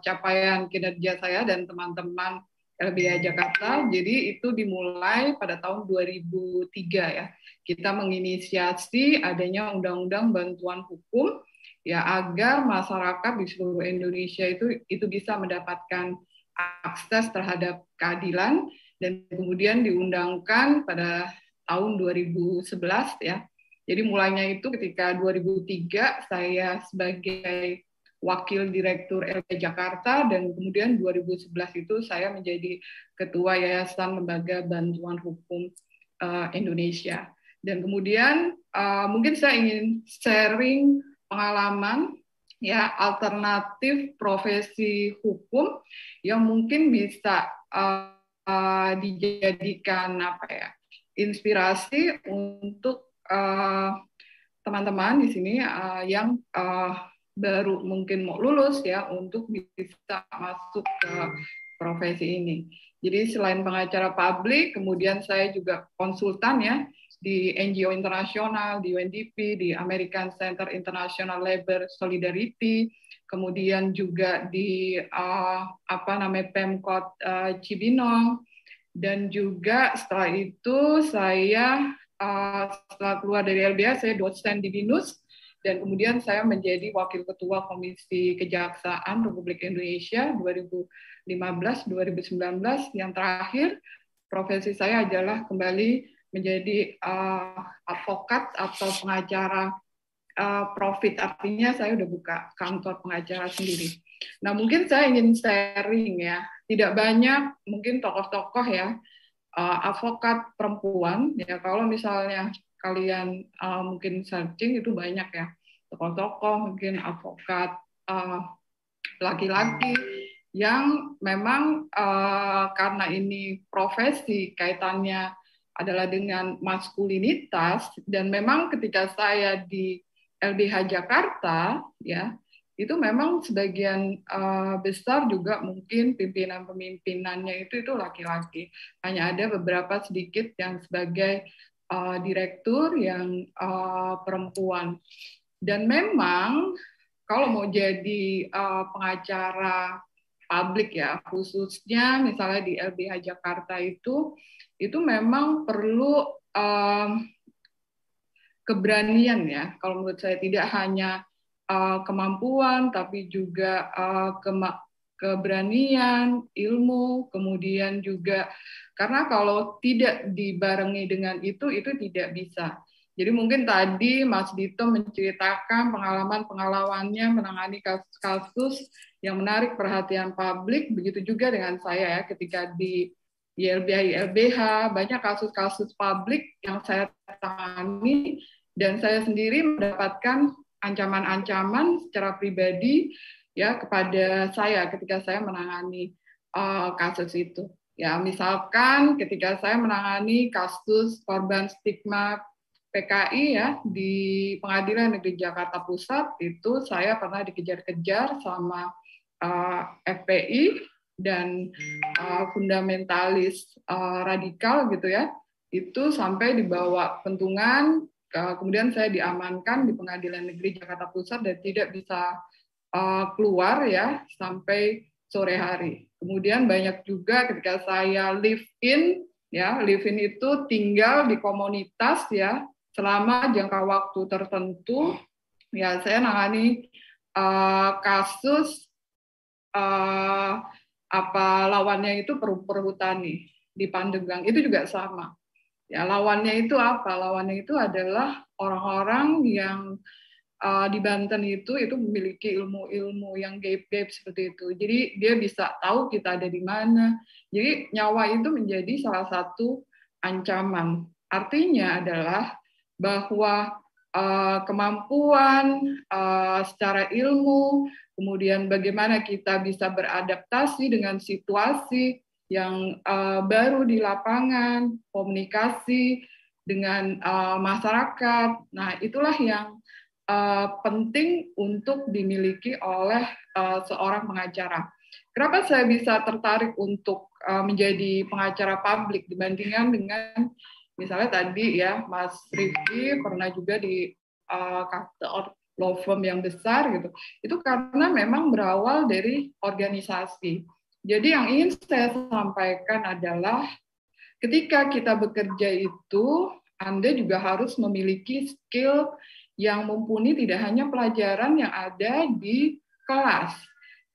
capaian kinerja saya dan teman-teman LBH Jakarta. Jadi itu dimulai pada tahun 2003 ya. Kita menginisiasi adanya Undang-Undang Bantuan Hukum ya agar masyarakat di seluruh Indonesia itu bisa mendapatkan akses terhadap keadilan, dan kemudian diundangkan pada tahun 2011 ya. Jadi mulainya itu ketika 2003 saya sebagai Wakil Direktur LBH Jakarta, dan kemudian 2011 itu saya menjadi Ketua Yayasan Lembaga Bantuan Hukum Indonesia. Dan kemudian mungkin saya ingin sharing pengalaman ya alternatif profesi hukum yang mungkin bisa dijadikan inspirasi untuk teman-teman di sini yang baru mungkin mau lulus ya untuk bisa masuk ke profesi ini. Jadi selain pengacara publik, kemudian saya juga konsultan ya di NGO internasional, di UNDP, di American Center International Labor Solidarity, kemudian juga di Pemkot Cibinong, dan juga setelah itu saya setelah keluar dari LBH saya dosen di BINUS, dan kemudian saya menjadi Wakil Ketua Komisi Kejaksaan Republik Indonesia 2015-2019. Yang terakhir, profesi saya adalah kembali menjadi advokat atau pengacara profit, artinya saya udah buka kantor pengacara sendiri. Nah, mungkin saya ingin sharing ya, tidak banyak mungkin tokoh-tokoh ya, advokat perempuan ya, kalau misalnya kalian mungkin searching itu banyak ya, tokoh-tokoh mungkin advokat laki-laki yang memang karena ini profesi kaitannya adalah dengan maskulinitas, dan memang ketika saya di LBH Jakarta ya itu memang sebagian besar juga mungkin pimpinan-pemimpinannya itu laki-laki, hanya ada beberapa sedikit yang sebagai direktur yang perempuan. Dan memang kalau mau jadi pengacara publik ya, khususnya misalnya di LBH Jakarta itu memang perlu keberanian ya. Kalau menurut saya tidak hanya kemampuan, tapi juga keberanian, ilmu, kemudian juga karena kalau tidak dibarengi dengan itu tidak bisa. Jadi mungkin tadi Mas Dito menceritakan pengalaman-pengalamannya menangani kasus-kasus yang menarik perhatian publik, begitu juga dengan saya ya, ketika di YLBH banyak kasus-kasus publik yang saya tangani, dan saya sendiri mendapatkan ancaman-ancaman secara pribadi ya kepada saya ketika saya menangani kasus itu. Ya, misalkan ketika saya menangani kasus korban stigma PKI ya di Pengadilan Negeri Jakarta Pusat, itu saya pernah dikejar-kejar sama FPI dan fundamentalis radikal gitu ya, itu sampai dibawa pentungan, kemudian saya diamankan di Pengadilan Negeri Jakarta Pusat dan tidak bisa keluar ya sampai sore hari. Kemudian banyak juga ketika saya live in ya, live-in itu tinggal di komunitas ya selama jangka waktu tertentu. Ya, saya nangani kasus lawannya itu perhutani di Pandeglang, itu juga sama. Ya, lawannya itu apa? Lawannya itu adalah orang-orang yang di Banten itu memiliki ilmu-ilmu yang gaib-gaib seperti itu. Jadi dia bisa tahu kita ada di mana. Jadi nyawa itu menjadi salah satu ancaman. Artinya adalah bahwa kemampuan secara ilmu, kemudian bagaimana kita bisa beradaptasi dengan situasi yang baru di lapangan, komunikasi dengan masyarakat. Nah, itulah yang penting untuk dimiliki oleh seorang pengacara. Kenapa saya bisa tertarik untuk menjadi pengacara publik dibandingkan dengan misalnya tadi ya Mas Rifki pernah juga di law firm yang besar gitu. Itu karena memang berawal dari organisasi. Jadi yang ingin saya sampaikan adalah ketika kita bekerja itu Anda juga harus memiliki skill yang mumpuni, tidak hanya pelajaran yang ada di kelas,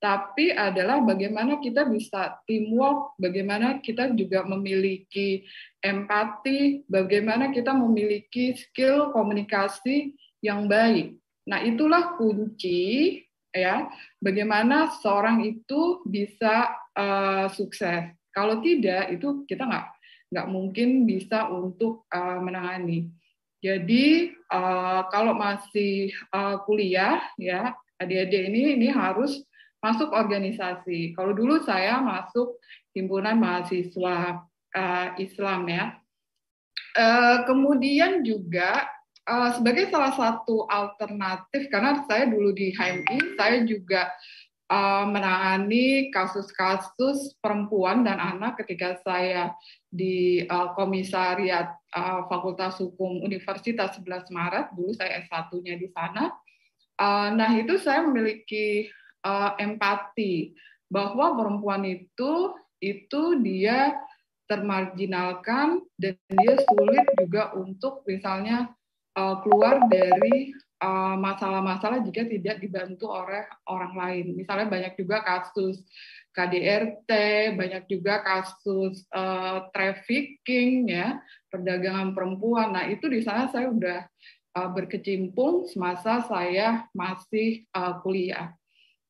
tapi adalah bagaimana kita bisa teamwork, bagaimana kita juga memiliki empati, bagaimana kita memiliki skill komunikasi yang baik. Nah, itulah kunci ya, bagaimana seorang itu bisa sukses. Kalau tidak, itu kita nggak mungkin bisa untuk menangani. Jadi kalau masih kuliah ya, adik-adik ini harus masuk organisasi. Kalau dulu saya masuk himpunan mahasiswa Islam ya. Kemudian juga sebagai salah satu alternatif, karena saya dulu di HMI, saya juga menangani kasus-kasus perempuan dan anak ketika saya di Komisariat Fakultas Hukum Universitas 11 Maret, dulu saya S1-nya di sana. Nah, itu saya memiliki empati bahwa perempuan itu dia termarginalkan dan dia sulit juga untuk misalnya keluar dari masalah-masalah jika tidak dibantu oleh orang lain. Misalnya banyak juga kasus KDRT, banyak juga kasus trafficking ya, perdagangan perempuan. Nah, itu di sana saya udah berkecimpung semasa saya masih kuliah.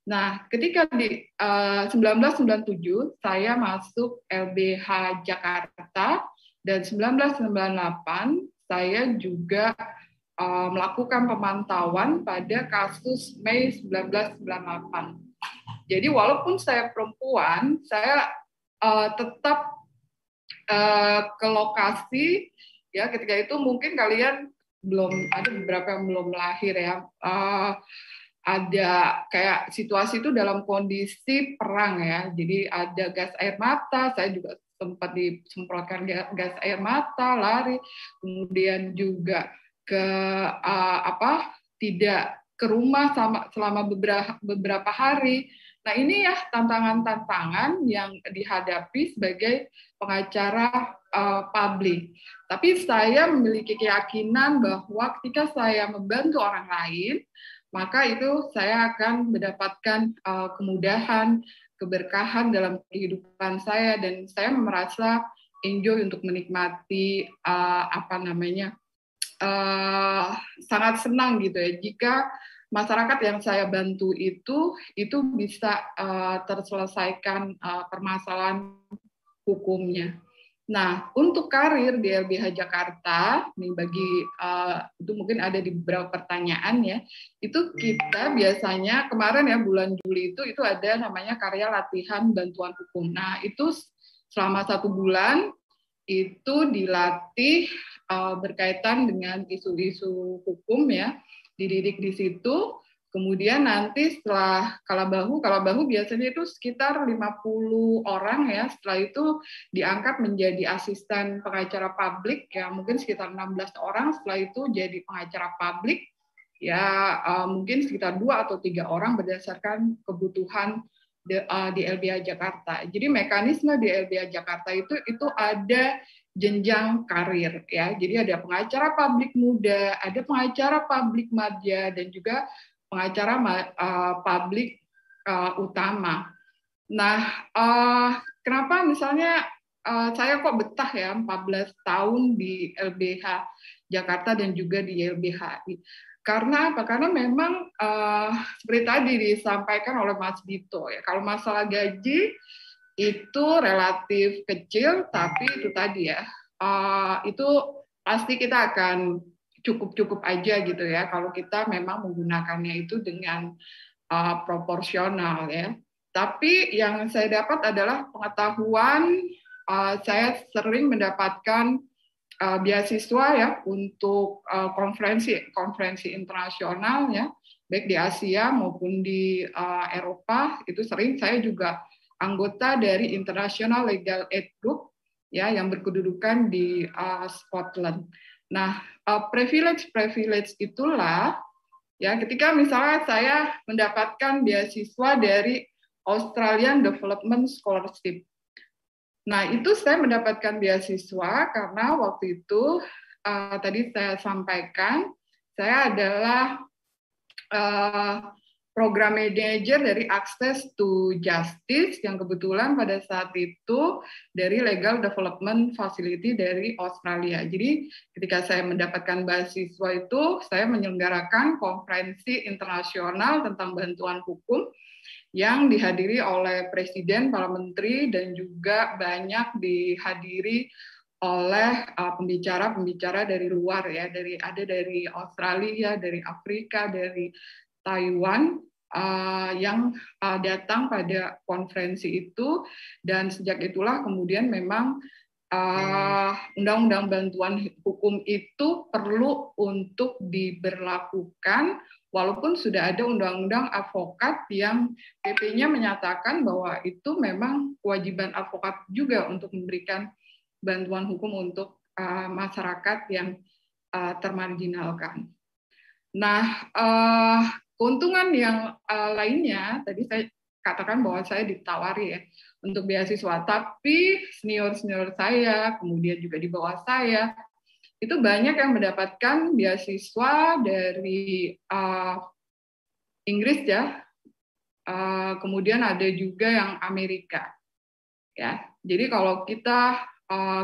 Nah, ketika di 1997 saya masuk LBH Jakarta dan 1998 saya juga melakukan pemantauan pada kasus Mei 1998. Jadi walaupun saya perempuan, saya tetap ke lokasi ya. Ketika itu mungkin kalian belum ada beberapa yang belum lahir ya. Ada kayak situasi itu dalam kondisi perang ya. Jadi ada gas air mata, saya juga sempat disemprotkan gas air mata, lari, kemudian juga ke tidak ke rumah selama beberapa hari. Nah, ini ya tantangan-tantangan yang dihadapi sebagai pengacara publik. Tapi saya memiliki keyakinan bahwa ketika saya membantu orang lain, maka itu saya akan mendapatkan kemudahan, keberkahan dalam kehidupan saya, dan saya merasa enjoy untuk menikmati sangat senang gitu ya jika masyarakat yang saya bantu itu bisa terselesaikan permasalahan hukumnya. Nah, untuk karir di LBH Jakarta, nih bagi itu mungkin ada di beberapa pertanyaan ya. Itu kita biasanya kemarin ya bulan Juli itu ada namanya karya latihan bantuan hukum. Nah, itu selama 1 bulan itu dilatih berkaitan dengan isu-isu hukum ya, dididik di situ. Kemudian nanti setelah Kalabahu biasanya itu sekitar 50 orang ya, setelah itu diangkat menjadi asisten pengacara publik ya, mungkin sekitar 16 orang, setelah itu jadi pengacara publik ya, mungkin sekitar 2 atau 3 orang berdasarkan kebutuhan di LBH Jakarta. Jadi mekanisme di LBH Jakarta itu ada jenjang karir ya. Jadi ada pengacara publik muda, ada pengacara publik madya, dan juga pengacara publik utama. Nah, kenapa misalnya saya kok betah ya 14 tahun di LBH Jakarta dan juga di YLBHI? Karena apa? Karena memang seperti tadi disampaikan oleh Mas Dito ya, kalau masalah gaji itu relatif kecil, tapi itu tadi ya, itu pasti kita akan cukup-cukup aja gitu ya kalau kita memang menggunakannya itu dengan proporsional ya. Tapi yang saya dapat adalah pengetahuan, saya sering mendapatkan beasiswa ya untuk konferensi internasional ya, baik di Asia maupun di Eropa. Itu sering. Saya juga anggota dari International Legal Aid Group ya, yang berkedudukan di Scotland. Nah, privilege itulah ya, ketika misalnya saya mendapatkan beasiswa dari Australian Development Scholarship. Nah, itu saya mendapatkan beasiswa karena waktu itu tadi saya sampaikan, saya adalah program manager dari Access to Justice yang kebetulan pada saat itu dari Legal Development Facility dari Australia. Jadi ketika saya mendapatkan beasiswa itu, saya menyelenggarakan konferensi internasional tentang bantuan hukum yang dihadiri oleh presiden, para menteri, dan juga banyak dihadiri oleh pembicara-pembicara dari luar ya, ada dari Australia, dari Afrika, dari Taiwan yang datang pada konferensi itu. Dan sejak itulah kemudian memang undang-undang bantuan hukum itu perlu untuk diberlakukan, walaupun sudah ada undang-undang advokat yang PP-nya menyatakan bahwa itu memang kewajiban advokat juga untuk memberikan bantuan hukum untuk masyarakat yang termarginalkan. Nah, keuntungan yang lainnya, tadi saya katakan bahwa saya ditawari ya untuk beasiswa, tapi senior-senior saya, kemudian juga di bawah saya, itu banyak yang mendapatkan beasiswa dari Inggris ya, kemudian ada juga yang Amerika ya. Jadi kalau kita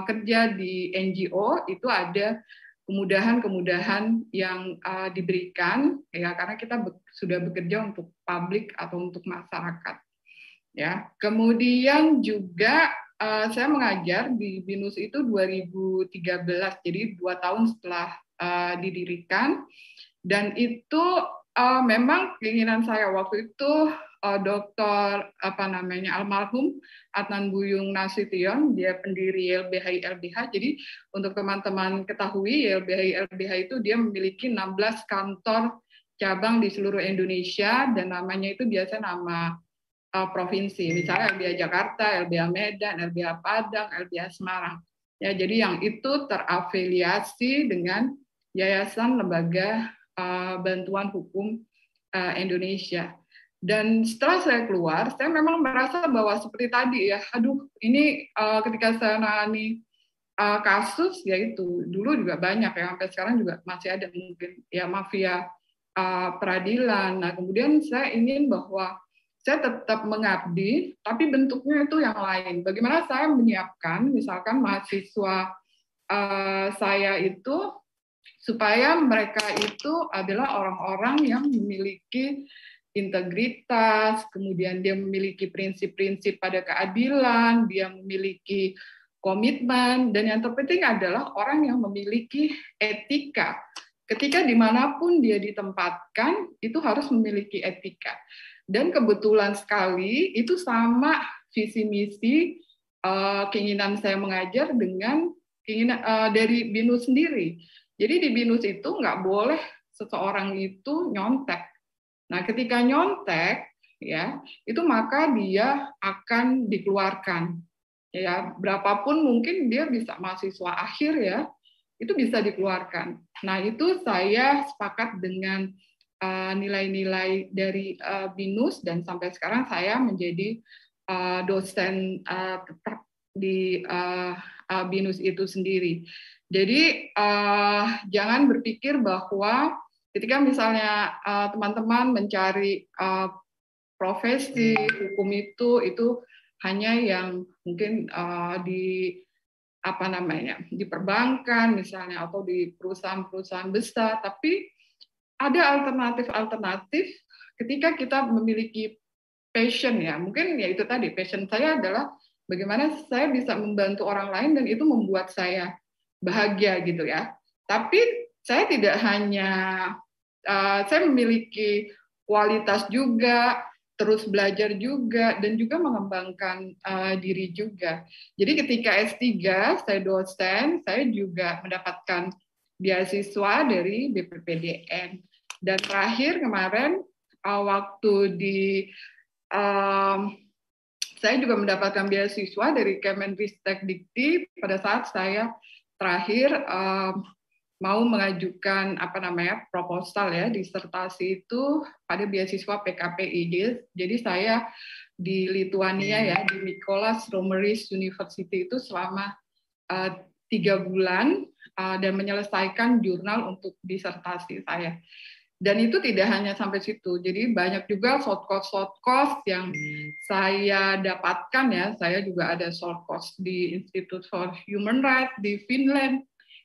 kerja di NGO itu ada kemudahan-kemudahan yang diberikan ya, karena kita sudah bekerja untuk publik atau untuk masyarakat ya. Kemudian juga saya mengajar di BINUS itu 2013, jadi 2 tahun setelah didirikan, dan itu memang keinginan saya waktu itu Dr. almarhum Adnan Buyung Nasution, dia pendiri YLBHI LBH. Jadi untuk teman-teman ketahui, YLBHI LBH itu dia memiliki 16 kantor cabang di seluruh Indonesia, dan namanya itu biasa nama provinsi, misalnya LBH Jakarta, LBH Medan, LBH Padang, LBH Semarang. Ya, jadi yang itu terafiliasi dengan Yayasan Lembaga Bantuan Hukum Indonesia. Dan setelah saya keluar, saya memang merasa bahwa seperti tadi ya, aduh ini ketika saya nangani kasus, yaitu dulu juga banyak ya, sampai sekarang juga masih ada mungkin ya mafia peradilan. Nah, kemudian saya ingin bahwa saya tetap mengabdi, tapi bentuknya itu yang lain. Bagaimana saya menyiapkan, misalkan mahasiswa saya itu, supaya mereka itu adalah orang-orang yang memiliki integritas, kemudian dia memiliki prinsip-prinsip pada keadilan, dia memiliki komitmen, dan yang terpenting adalah orang yang memiliki etika. Ketika dimanapun dia ditempatkan, itu harus memiliki etika. Dan kebetulan sekali itu sama visi misi keinginan saya mengajar dengan keinginan dari BINUS sendiri. Jadi di BINUS itu nggak boleh seseorang itu nyontek. Nah, ketika nyontek ya, itu maka dia akan dikeluarkan. Ya, berapapun mungkin dia bisa mahasiswa akhir ya, itu bisa dikeluarkan. Nah, itu saya sepakat dengan nilai-nilai dari BINUS, dan sampai sekarang saya menjadi dosen tetap di BINUS itu sendiri. Jadi jangan berpikir bahwa ketika misalnya teman-teman mencari profesi hukum itu hanya yang mungkin di di perbankan misalnya atau di perusahaan-perusahaan besar, tapi ada alternatif ketika kita memiliki passion ya. Mungkin ya itu tadi, passion saya adalah bagaimana saya bisa membantu orang lain dan itu membuat saya bahagia gitu ya. Tapi saya tidak hanya saya memiliki kualitas juga, terus belajar juga, dan juga mengembangkan diri juga. Jadi ketika S3, saya dosen, saya juga mendapatkan beasiswa dari BPPDN. Dan terakhir kemarin, waktu saya juga mendapatkan beasiswa dari Kemenristek Dikti pada saat saya terakhir mau mengajukan proposal ya, disertasi itu pada beasiswa PKPI. Jadi saya di Lituania ya, di Mykolas Romeris University itu selama 3 bulan dan menyelesaikan jurnal untuk disertasi saya. Dan itu tidak hanya sampai situ. Jadi banyak juga short course yang saya dapatkan ya. Saya juga ada short course di Institute for Human Rights di Finland.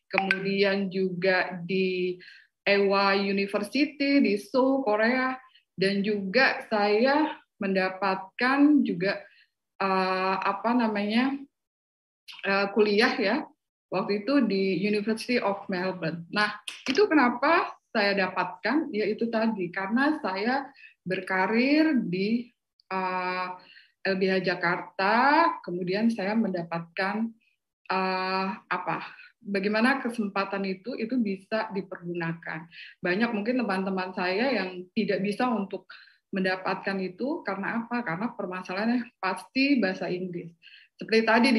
Kemudian juga di Ewha University di Seoul, Korea, dan juga saya mendapatkan juga kuliah ya waktu itu di University of Melbourne. Nah, itu kenapa saya dapatkan? Ya itu tadi, karena saya berkarir di LBH Jakarta, kemudian saya mendapatkan bagaimana kesempatan itu bisa dipergunakan. Banyak mungkin teman-teman saya yang tidak bisa untuk mendapatkan itu karena apa? Karena permasalahannya pasti bahasa Inggris. Seperti tadi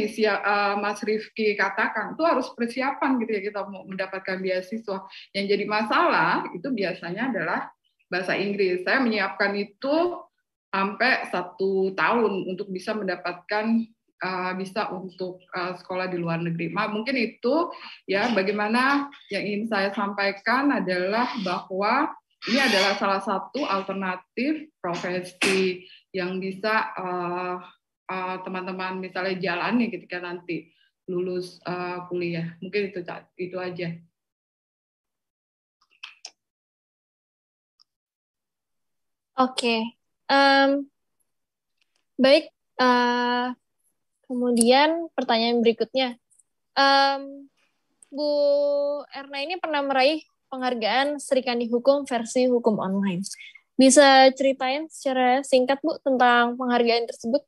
Mas Rifki katakan, itu harus persiapan gitu ya kita mau mendapatkan beasiswa. Yang jadi masalah itu biasanya adalah bahasa Inggris. Saya menyiapkan itu sampai 1 tahun untuk bisa mendapatkan bisa untuk sekolah di luar negeri. Mungkin itu ya bagaimana yang ingin saya sampaikan adalah bahwa ini adalah salah satu alternatif profesi yang bisa teman-teman misalnya jalani ketika nanti lulus kuliah. Mungkin itu aja. Oke. Baik. Kemudian pertanyaan berikutnya, Bu Erna ini pernah meraih penghargaan Sri Kandi Hukum versi hukum online. Bisa ceritain secara singkat Bu tentang penghargaan tersebut?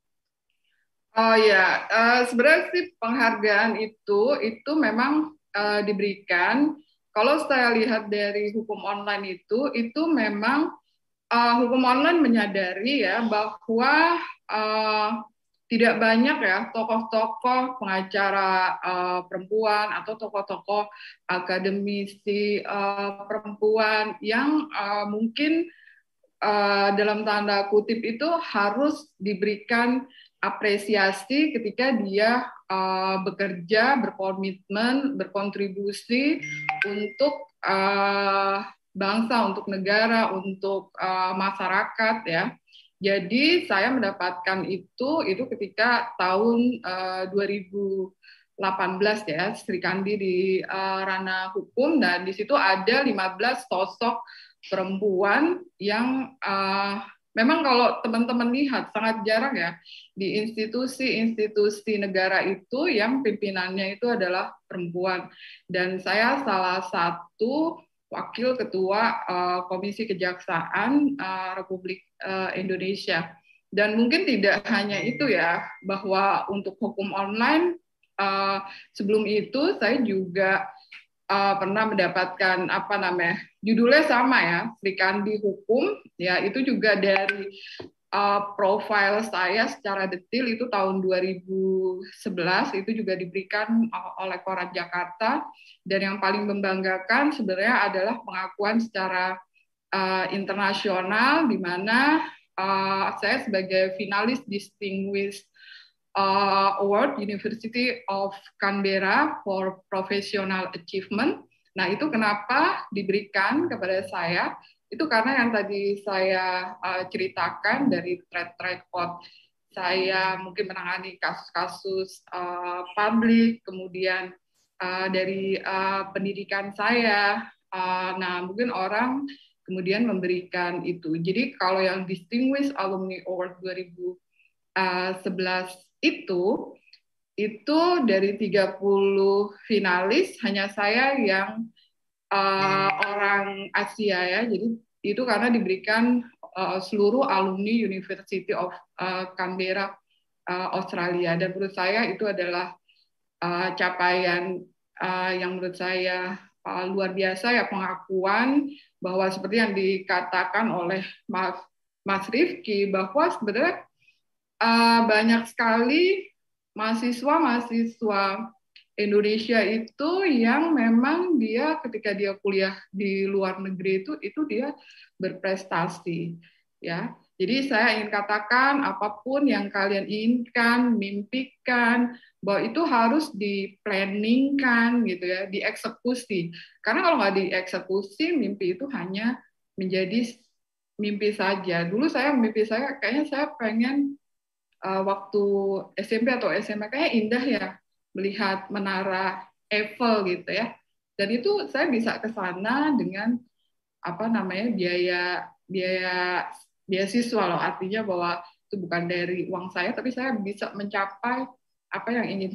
Oh ya, sebenarnya sih penghargaan itu memang diberikan. Kalau saya lihat dari hukum online itu memang hukum online menyadari ya bahwa tidak banyak ya tokoh-tokoh pengacara perempuan atau tokoh-tokoh akademisi perempuan yang mungkin dalam tanda kutip itu harus diberikan apresiasi ketika dia bekerja, berkomitmen, berkontribusi untuk bangsa, untuk negara, untuk masyarakat ya. Jadi saya mendapatkan itu ketika tahun 2018 ya, Sri Kandi di ranah hukum, dan di situ ada 15 sosok perempuan yang memang kalau teman-teman lihat sangat jarang ya di institusi-institusi negara itu yang pimpinannya itu adalah perempuan. Dan saya salah satu Wakil Ketua Komisi Kejaksaan Republik Indonesia. Dan mungkin tidak hanya itu ya, bahwa untuk hukum online, sebelum itu saya juga pernah mendapatkan judulnya sama ya, Sri Kandi Hukum, ya itu juga dari profil saya secara detail itu tahun 2011 itu juga diberikan oleh Koran Jakarta, dan yang paling membanggakan sebenarnya adalah pengakuan secara internasional di mana saya sebagai finalis Distinguished award University of Canberra for Professional Achievement. Nah, itu kenapa diberikan kepada saya? Itu karena yang tadi saya ceritakan dari track record saya mungkin menangani kasus-kasus publik, kemudian dari pendidikan saya. Nah, mungkin orang kemudian memberikan itu. Jadi kalau yang Distinguished Alumni Award 2011 itu dari 30 finalis hanya saya yang orang Asia ya. Jadi itu karena diberikan seluruh alumni University of Canberra Australia, dan menurut saya itu adalah capaian yang menurut saya luar biasa ya, pengakuan bahwa seperti yang dikatakan oleh Mas Rifki bahwa sebenarnya banyak sekali mahasiswa Indonesia itu yang memang dia ketika dia kuliah di luar negeri itu dia berprestasi ya. Jadi saya ingin katakan apapun yang kalian inginkan, mimpikan, bahwa itu harus di-planningkan gitu ya, dieksekusi. Karena kalau nggak dieksekusi, mimpi itu hanya menjadi mimpi saja. Dulu mimpi saya kayaknya saya pengen waktu SMP atau SMA kayaknya indah ya melihat menara Eiffel gitu ya. Dan itu saya bisa ke sana dengan beasiswa loh, artinya bahwa itu bukan dari uang saya, tapi saya bisa mencapai apa yang ingin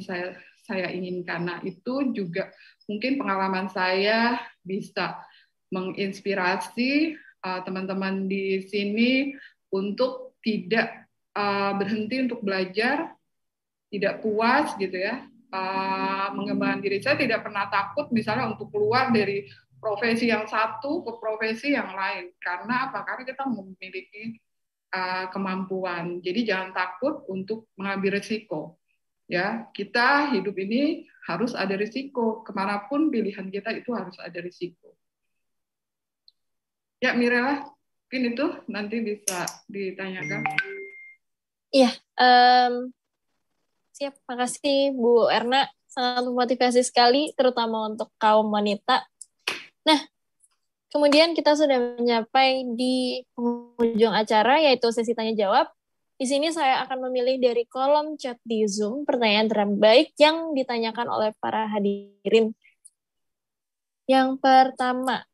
saya inginkan. Nah, itu juga mungkin pengalaman saya bisa menginspirasi teman-teman di sini untuk tidak berhenti untuk belajar, tidak puas gitu ya, mengembangkan diri. Saya tidak pernah takut misalnya untuk keluar dari profesi yang satu ke profesi yang lain. Karena apa? Karena kita memiliki kemampuan. Jadi jangan takut untuk mengambil risiko. Ya, kita hidup ini harus ada risiko. Kemanapun pilihan kita itu harus ada risiko. Ya, Mirella, mungkin itu nanti bisa ditanyakan. Iya, siap. Makasih Bu Erna. Sangat memotivasi sekali, terutama untuk kaum wanita. Nah, kemudian kita sudah mencapai di penghujung acara, yaitu sesi tanya-jawab. Di sini saya akan memilih dari kolom chat di Zoom pertanyaan terbaik yang ditanyakan oleh para hadirin. Yang pertama,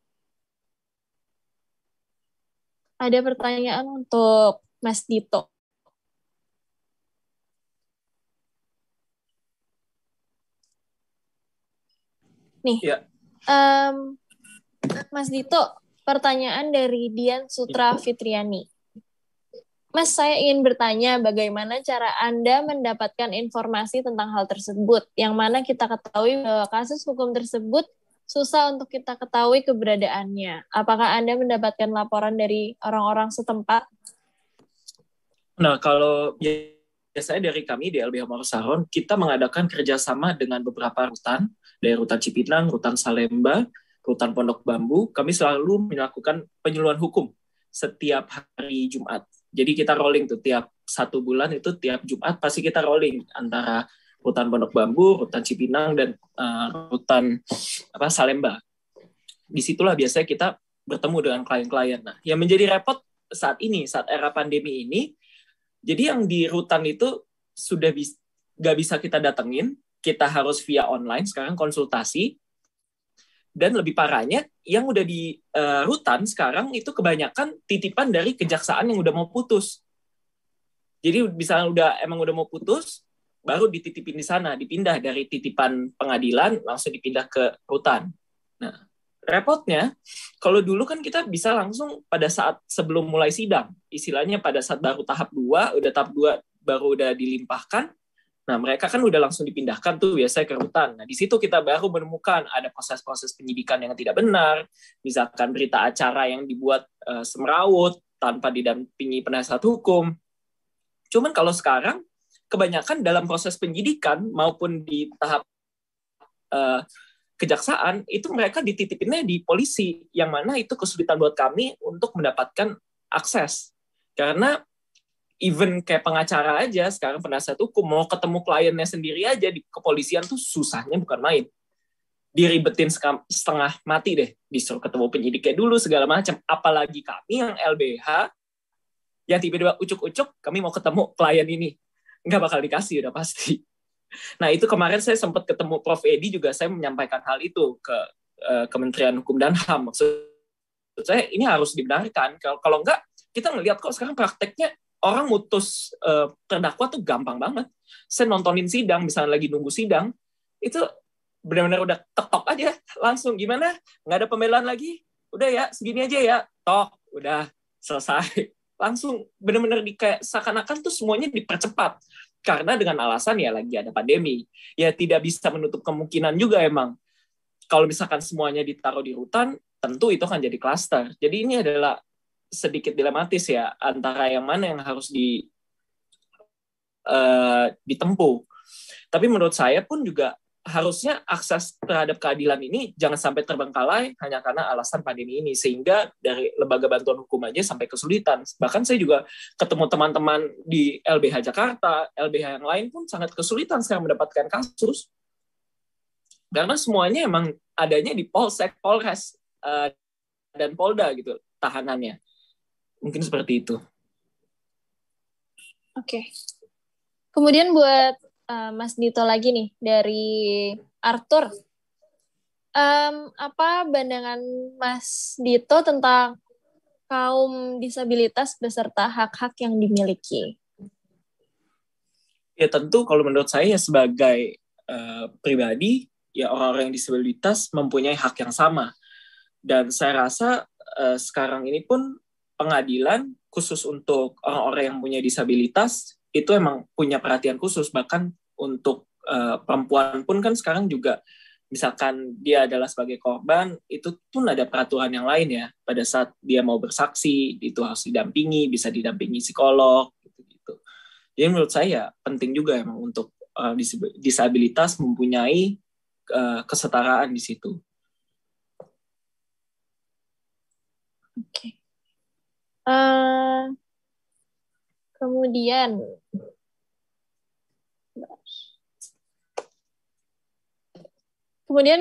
ada pertanyaan untuk Mas Dito. Nih, ya. Mas Dito, pertanyaan dari Dian Sutra Fitriani. Mas, saya ingin bertanya bagaimana cara Anda mendapatkan informasi tentang hal tersebut, yang mana kita ketahui bahwa kasus hukum tersebut susah untuk kita ketahui keberadaannya. Apakah Anda mendapatkan laporan dari orang-orang setempat? Nah, kalau biasanya dari kami di LBH Morsahon, kita mengadakan kerjasama dengan beberapa rutan, dari rutan Cipinang, rutan Salemba, rutan Pondok Bambu. Kami selalu melakukan penyuluhan hukum setiap hari Jumat. Jadi kita rolling tuh tiap 1 bulan itu tiap Jumat pasti kita rolling antara rutan Pondok Bambu, rutan Cipinang, dan rutan Salemba. Disitulah biasanya kita bertemu dengan klien-klien. Nah, yang menjadi repot saat ini, saat era pandemi ini, jadi yang di rutan itu sudah nggak bisa kita datengin, kita harus via online sekarang konsultasi. Dan lebih parahnya, yang udah di rutan sekarang itu kebanyakan titipan dari kejaksaan yang udah mau putus. Jadi misalnya emang udah mau putus, baru dititipin di sana, dipindah dari titipan pengadilan, langsung dipindah ke rutan. Nah, repotnya, kalau dulu kan kita bisa langsung pada saat sebelum mulai sidang, istilahnya pada saat baru tahap 2, udah tahap 2 baru udah dilimpahkan, nah mereka kan udah langsung dipindahkan tuh biasanya ke rutan. Nah di situ kita baru menemukan ada proses-proses penyidikan yang tidak benar, misalkan berita acara yang dibuat semrawut tanpa didampingi penasihat hukum. Cuman kalau sekarang, kebanyakan dalam proses penyidikan maupun di tahap kejaksaan, itu mereka dititipinnya di polisi, yang mana itu kesulitan buat kami untuk mendapatkan akses. Karena even kayak pengacara aja sekarang, penasihat hukum mau ketemu kliennya sendiri aja di kepolisian tuh susahnya bukan main. Diribetin setengah mati deh, disuruh ketemu penyidiknya dulu segala macam. Apalagi kami yang LBH yang tiba-tiba ucuk-ucuk kami mau ketemu klien ini, nggak bakal dikasih udah pasti. Nah itu kemarin saya sempat ketemu Prof. Edi juga, saya menyampaikan hal itu ke Kementerian Hukum dan HAM. Maksud saya ini harus dibenarkan. Kalau enggak, kita ngelihat kok sekarang prakteknya orang mutus terdakwa tuh gampang banget. Saya nontonin sidang, misalnya lagi nunggu sidang, itu benar-benar udah ketok aja langsung. Gimana? Nggak ada pembelaan lagi? Udah ya, segini aja ya. Tok, udah selesai. Langsung benar-benar kayak seakan-akan tuh semuanya dipercepat. Karena dengan alasan ya lagi ada pandemi. Ya tidak bisa menutup kemungkinan juga emang. Kalau misalkan semuanya ditaruh di rutan, tentu itu akan jadi klaster. Jadi ini adalah sedikit dilematis ya, antara yang mana yang harus ditempuh. Tapi menurut saya pun juga harusnya akses terhadap keadilan ini jangan sampai terbengkalai hanya karena alasan pandemi ini, sehingga dari lembaga bantuan hukum aja sampai kesulitan. Bahkan saya juga ketemu teman-teman di LBH Jakarta, LBH yang lain pun sangat kesulitan sekarang mendapatkan kasus, karena semuanya emang adanya di Polsek, Polres, dan Polda gitu tahanannya. Mungkin seperti itu. Oke. Kemudian buat Mas Dito lagi nih dari Arthur. Apa pandangan Mas Dito tentang kaum disabilitas beserta hak-hak yang dimiliki? Ya tentu kalau menurut saya sebagai pribadi, ya orang-orang yang disabilitas mempunyai hak yang sama. Dan saya rasa sekarang ini pun pengadilan khusus untuk orang-orang yang punya disabilitas itu emang punya perhatian khusus. Bahkan untuk perempuan pun kan sekarang juga, misalkan dia adalah sebagai korban, itu pun ada peraturan yang lain ya. Pada saat dia mau bersaksi, itu harus didampingi, bisa didampingi psikolog, gitu-gitu. Jadi menurut saya penting juga emang untuk disabilitas mempunyai kesetaraan di situ. Oke. Kemudian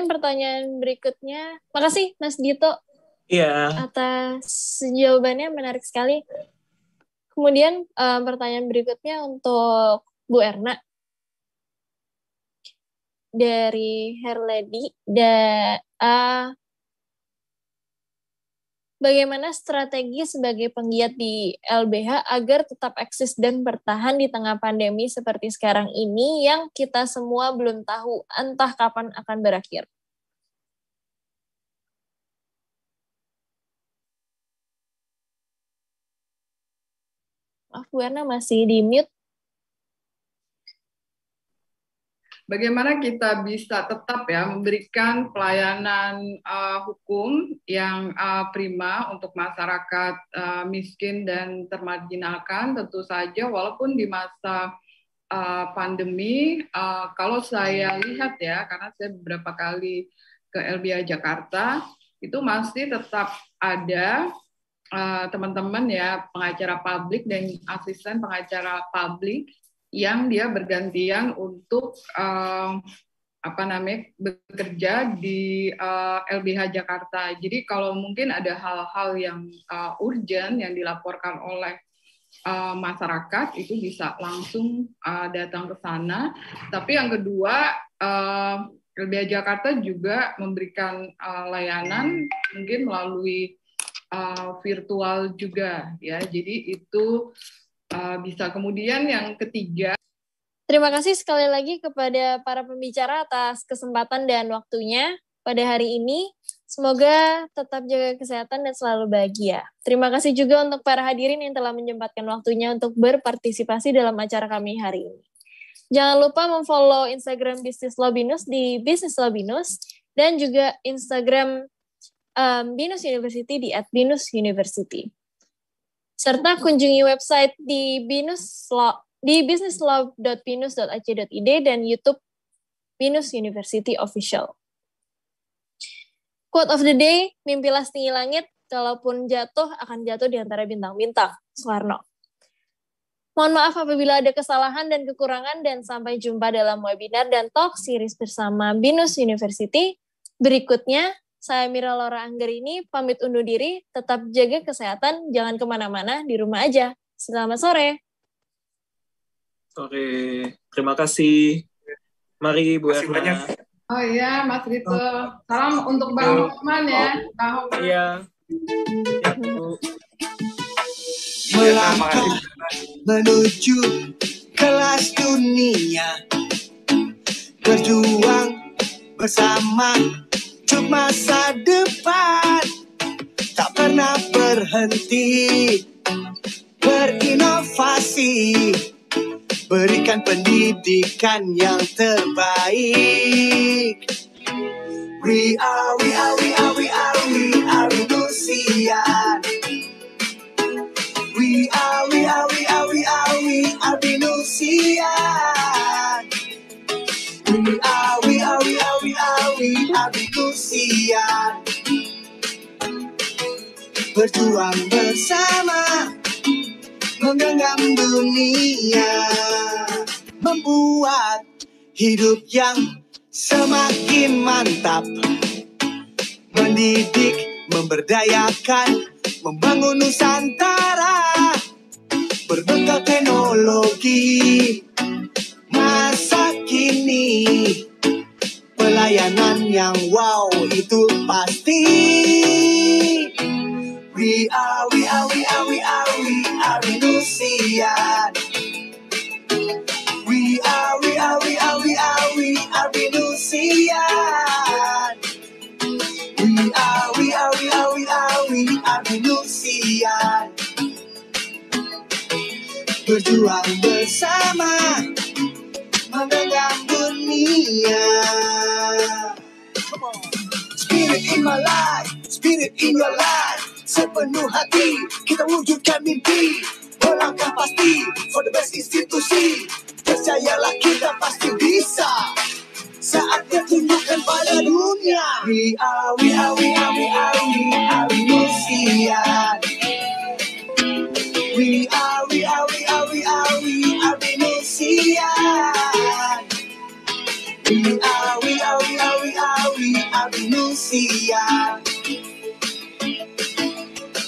pertanyaan berikutnya, makasih Mas Dito atas jawabannya, menarik sekali. Kemudian pertanyaan berikutnya untuk Bu Erna dari Herledi. Bagaimana strategi sebagai penggiat di LBH agar tetap eksis dan bertahan di tengah pandemi seperti sekarang ini yang kita semua belum tahu entah kapan akan berakhir? Maaf, Bu Erna masih di mute. Bagaimana kita bisa tetap ya memberikan pelayanan hukum yang prima untuk masyarakat miskin dan termarginalkan, tentu saja walaupun di masa pandemi, kalau saya lihat ya, karena saya beberapa kali ke LBH Jakarta, itu masih tetap ada teman-teman ya pengacara publik dan asisten pengacara publik yang dia bergantian untuk bekerja di LBH Jakarta. Jadi kalau mungkin ada hal-hal yang urgent yang dilaporkan oleh masyarakat, itu bisa langsung datang ke sana. Tapi yang kedua, LBH Jakarta juga memberikan layanan mungkin melalui virtual juga ya. Jadi itu bisa. Kemudian yang ketiga, terima kasih sekali lagi kepada para pembicara atas kesempatan dan waktunya pada hari ini. Semoga tetap jaga kesehatan dan selalu bahagia. Terima kasih juga untuk para hadirin yang telah menyempatkan waktunya untuk berpartisipasi dalam acara kami hari ini. Jangan lupa memfollow Instagram Bisnis Law Binus di Bisnis Law Binus dan juga Instagram Binus University di @binusuniversity. Serta kunjungi website di businesslaw.binus.ac.id dan YouTube Binus University Official. Quote of the day, mimpilah setinggi langit, kalaupun jatuh akan jatuh di antara bintang-bintang. Soekarno. Mohon maaf apabila ada kesalahan dan kekurangan, dan sampai jumpa dalam webinar dan talk series bersama BINUS University. Berikutnya, saya Mira Laura Anggerini pamit undur diri, tetap jaga kesehatan, jangan kemana-mana, di rumah aja. Selamat sore. Oke, terima kasih. Mari Bu Erna. Oh iya, Mas Rito. Salam untuk Bang Hokman ya. Bang Hokman. Iya. Ya, Bu. Melangkah menuju kelas dunia, berjuang bersama untuk masa depan, tak pernah berhenti berinovasi, berikan pendidikan yang terbaik. We are Indusian. We are Indusian. We are Indusian. Berjuang bersama, menggenggam dunia, membuat hidup yang semakin mantap, mendidik, memberdayakan, membangun Nusantara, berbekal teknologi masa kini, pelayanan yang wow itu pasti. We are Indusian. We are Indusian. We are Indusian. Berjuang bersama, menggenggam dunia. Spirit in my life, spirit in your life. Sepenuh hati kita wujudkan mimpi, melangkah pasti for the best institusi. Percayalah kita pasti bisa, saatnya tunjukkan pada dunia. We are Indosian. We are Indosian. We are Indosian.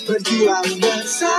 Berjuang bersama.